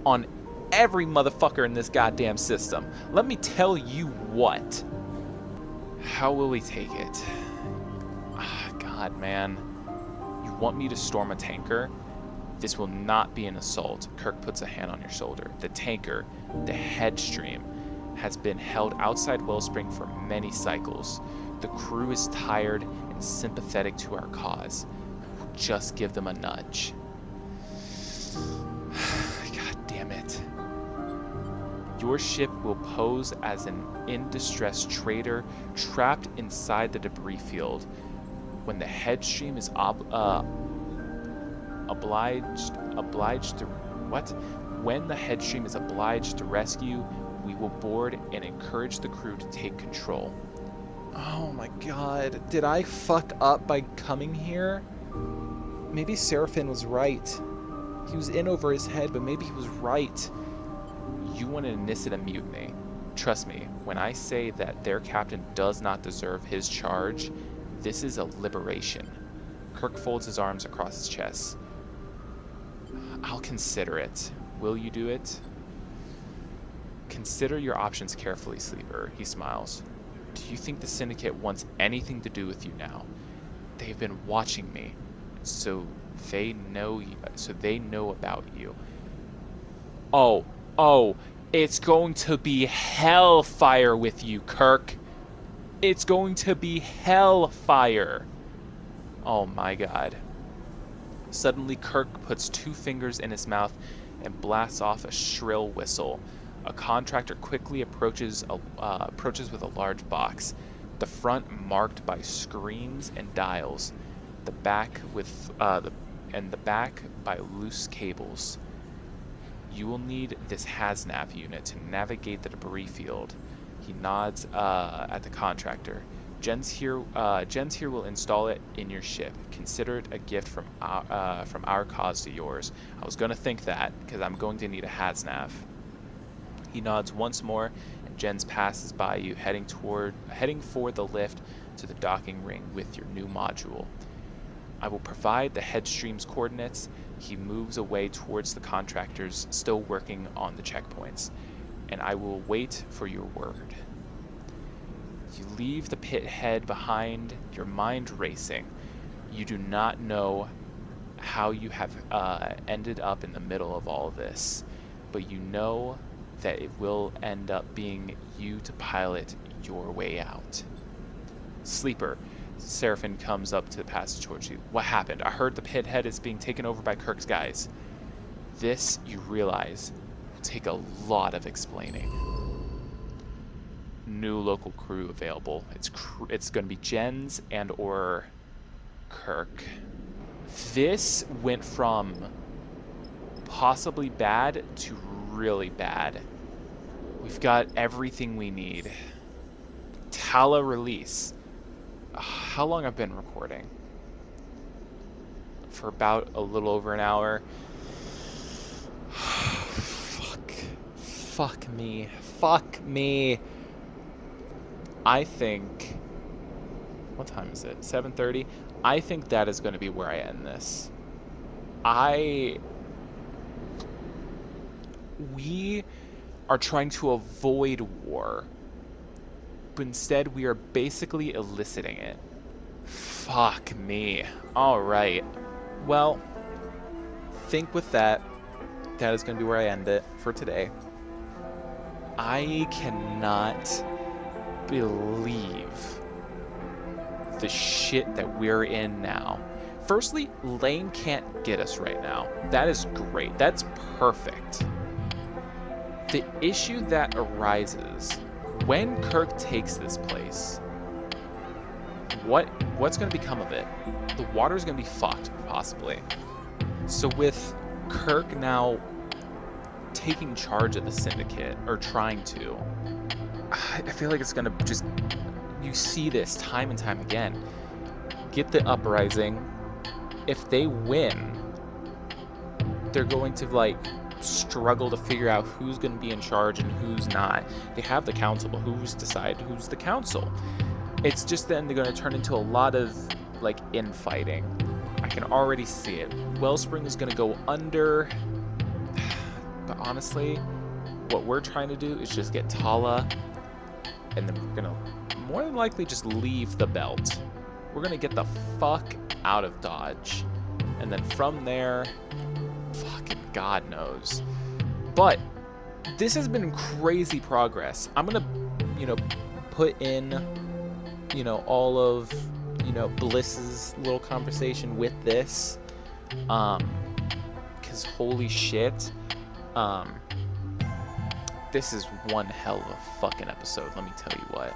on every motherfucker in this goddamn system. Let me tell you what. How will we take it? Ah, God, man. You want me to storm a tanker? This will not be an assault. Kirk puts a hand on your shoulder. The tanker, the Headstream, has been held outside Wellspring for many cycles. The crew is tired and sympathetic to our cause. Just give them a nudge. God damn it. Your ship will pose as an in-distress trader trapped inside the debris field. When the Headstream is obliged to what? When the Headstream is obliged to rescue, we will board and encourage the crew to take control. Oh my god. Did I fuck up by coming here? Maybe Seraphim was right. He was in over his head, but maybe he was right. You want to elicit a mutiny. Trust me, when I say that their captain does not deserve his charge, this is a liberation. Kirk folds his arms across his chest. I'll consider it. Will you do it? Consider your options carefully, Sleeper, he smiles. Do you think the Syndicate wants anything to do with you now? They've been watching me, so they know about you. Oh, it's going to be hellfire with you, Kirk. It's going to be hellfire. Oh my god. Suddenly, Kirk puts 2 fingers in his mouth and blasts off a shrill whistle. A contractor quickly approaches with a large box, the front marked by screens and dials, the back by loose cables. You will need this HazNav unit to navigate the debris field. He nods at the contractor. Jens here will install it in your ship. Consider it a gift from our cause to yours. I was gonna think that because I'm going to need a HazNav. He nods once more, and Jens passes by you, heading for the lift to the docking ring with your new module. I will provide the Headstream's coordinates. He moves away towards the contractors still working on the checkpoints, and I will wait for your word. You leave the pit head behind, your mind racing. You do not know how you have ended up in the middle of all of this, but you know that it will end up being you to pilot your way out. Sleeper, Seraphim comes up to the passage towards you. What happened? I heard the pit head is being taken over by Kirk's guys. This, you realize, will take a lot of explaining. New local crew available. It's going to be Jens and or Kirk. This went from possibly bad to really bad. We've got everything we need. Tala release. How long I've been recording? For about a little over an hour. Fuck me. I think, what time is it? 7:30? I think that is going to be where I end this. We are trying to avoid war, but instead we are basically eliciting it. Fuck me. Alright. Well, think with that. That is going to be where I end it for today. I cannot believe the shit that we're in now. Firstly, Lane can't get us right now. That is great. That's perfect. The issue that arises when Kirk takes this place, what's going to become of it? The water's going to be fucked, possibly. So with Kirk now taking charge of the Syndicate, or trying to, I feel like it's going to just, you see this time and time again. Get the uprising. If they win, they're going to struggle to figure out who's going to be in charge and who's not. They have the council, but who's decide who's the council? It's just then they're going to turn into a lot of like infighting. I can already see it. Wellspring is going to go under, but honestly, what we're trying to do is just get Tala, and then we're going to more than likely just leave the belt. We're going to get the fuck out of Dodge, and then from there, fucking God knows. But this has been crazy progress. I'm going to, put in, all of, Bliss's little conversation with this, because holy shit, this is one hell of a fucking episode, let me tell you what.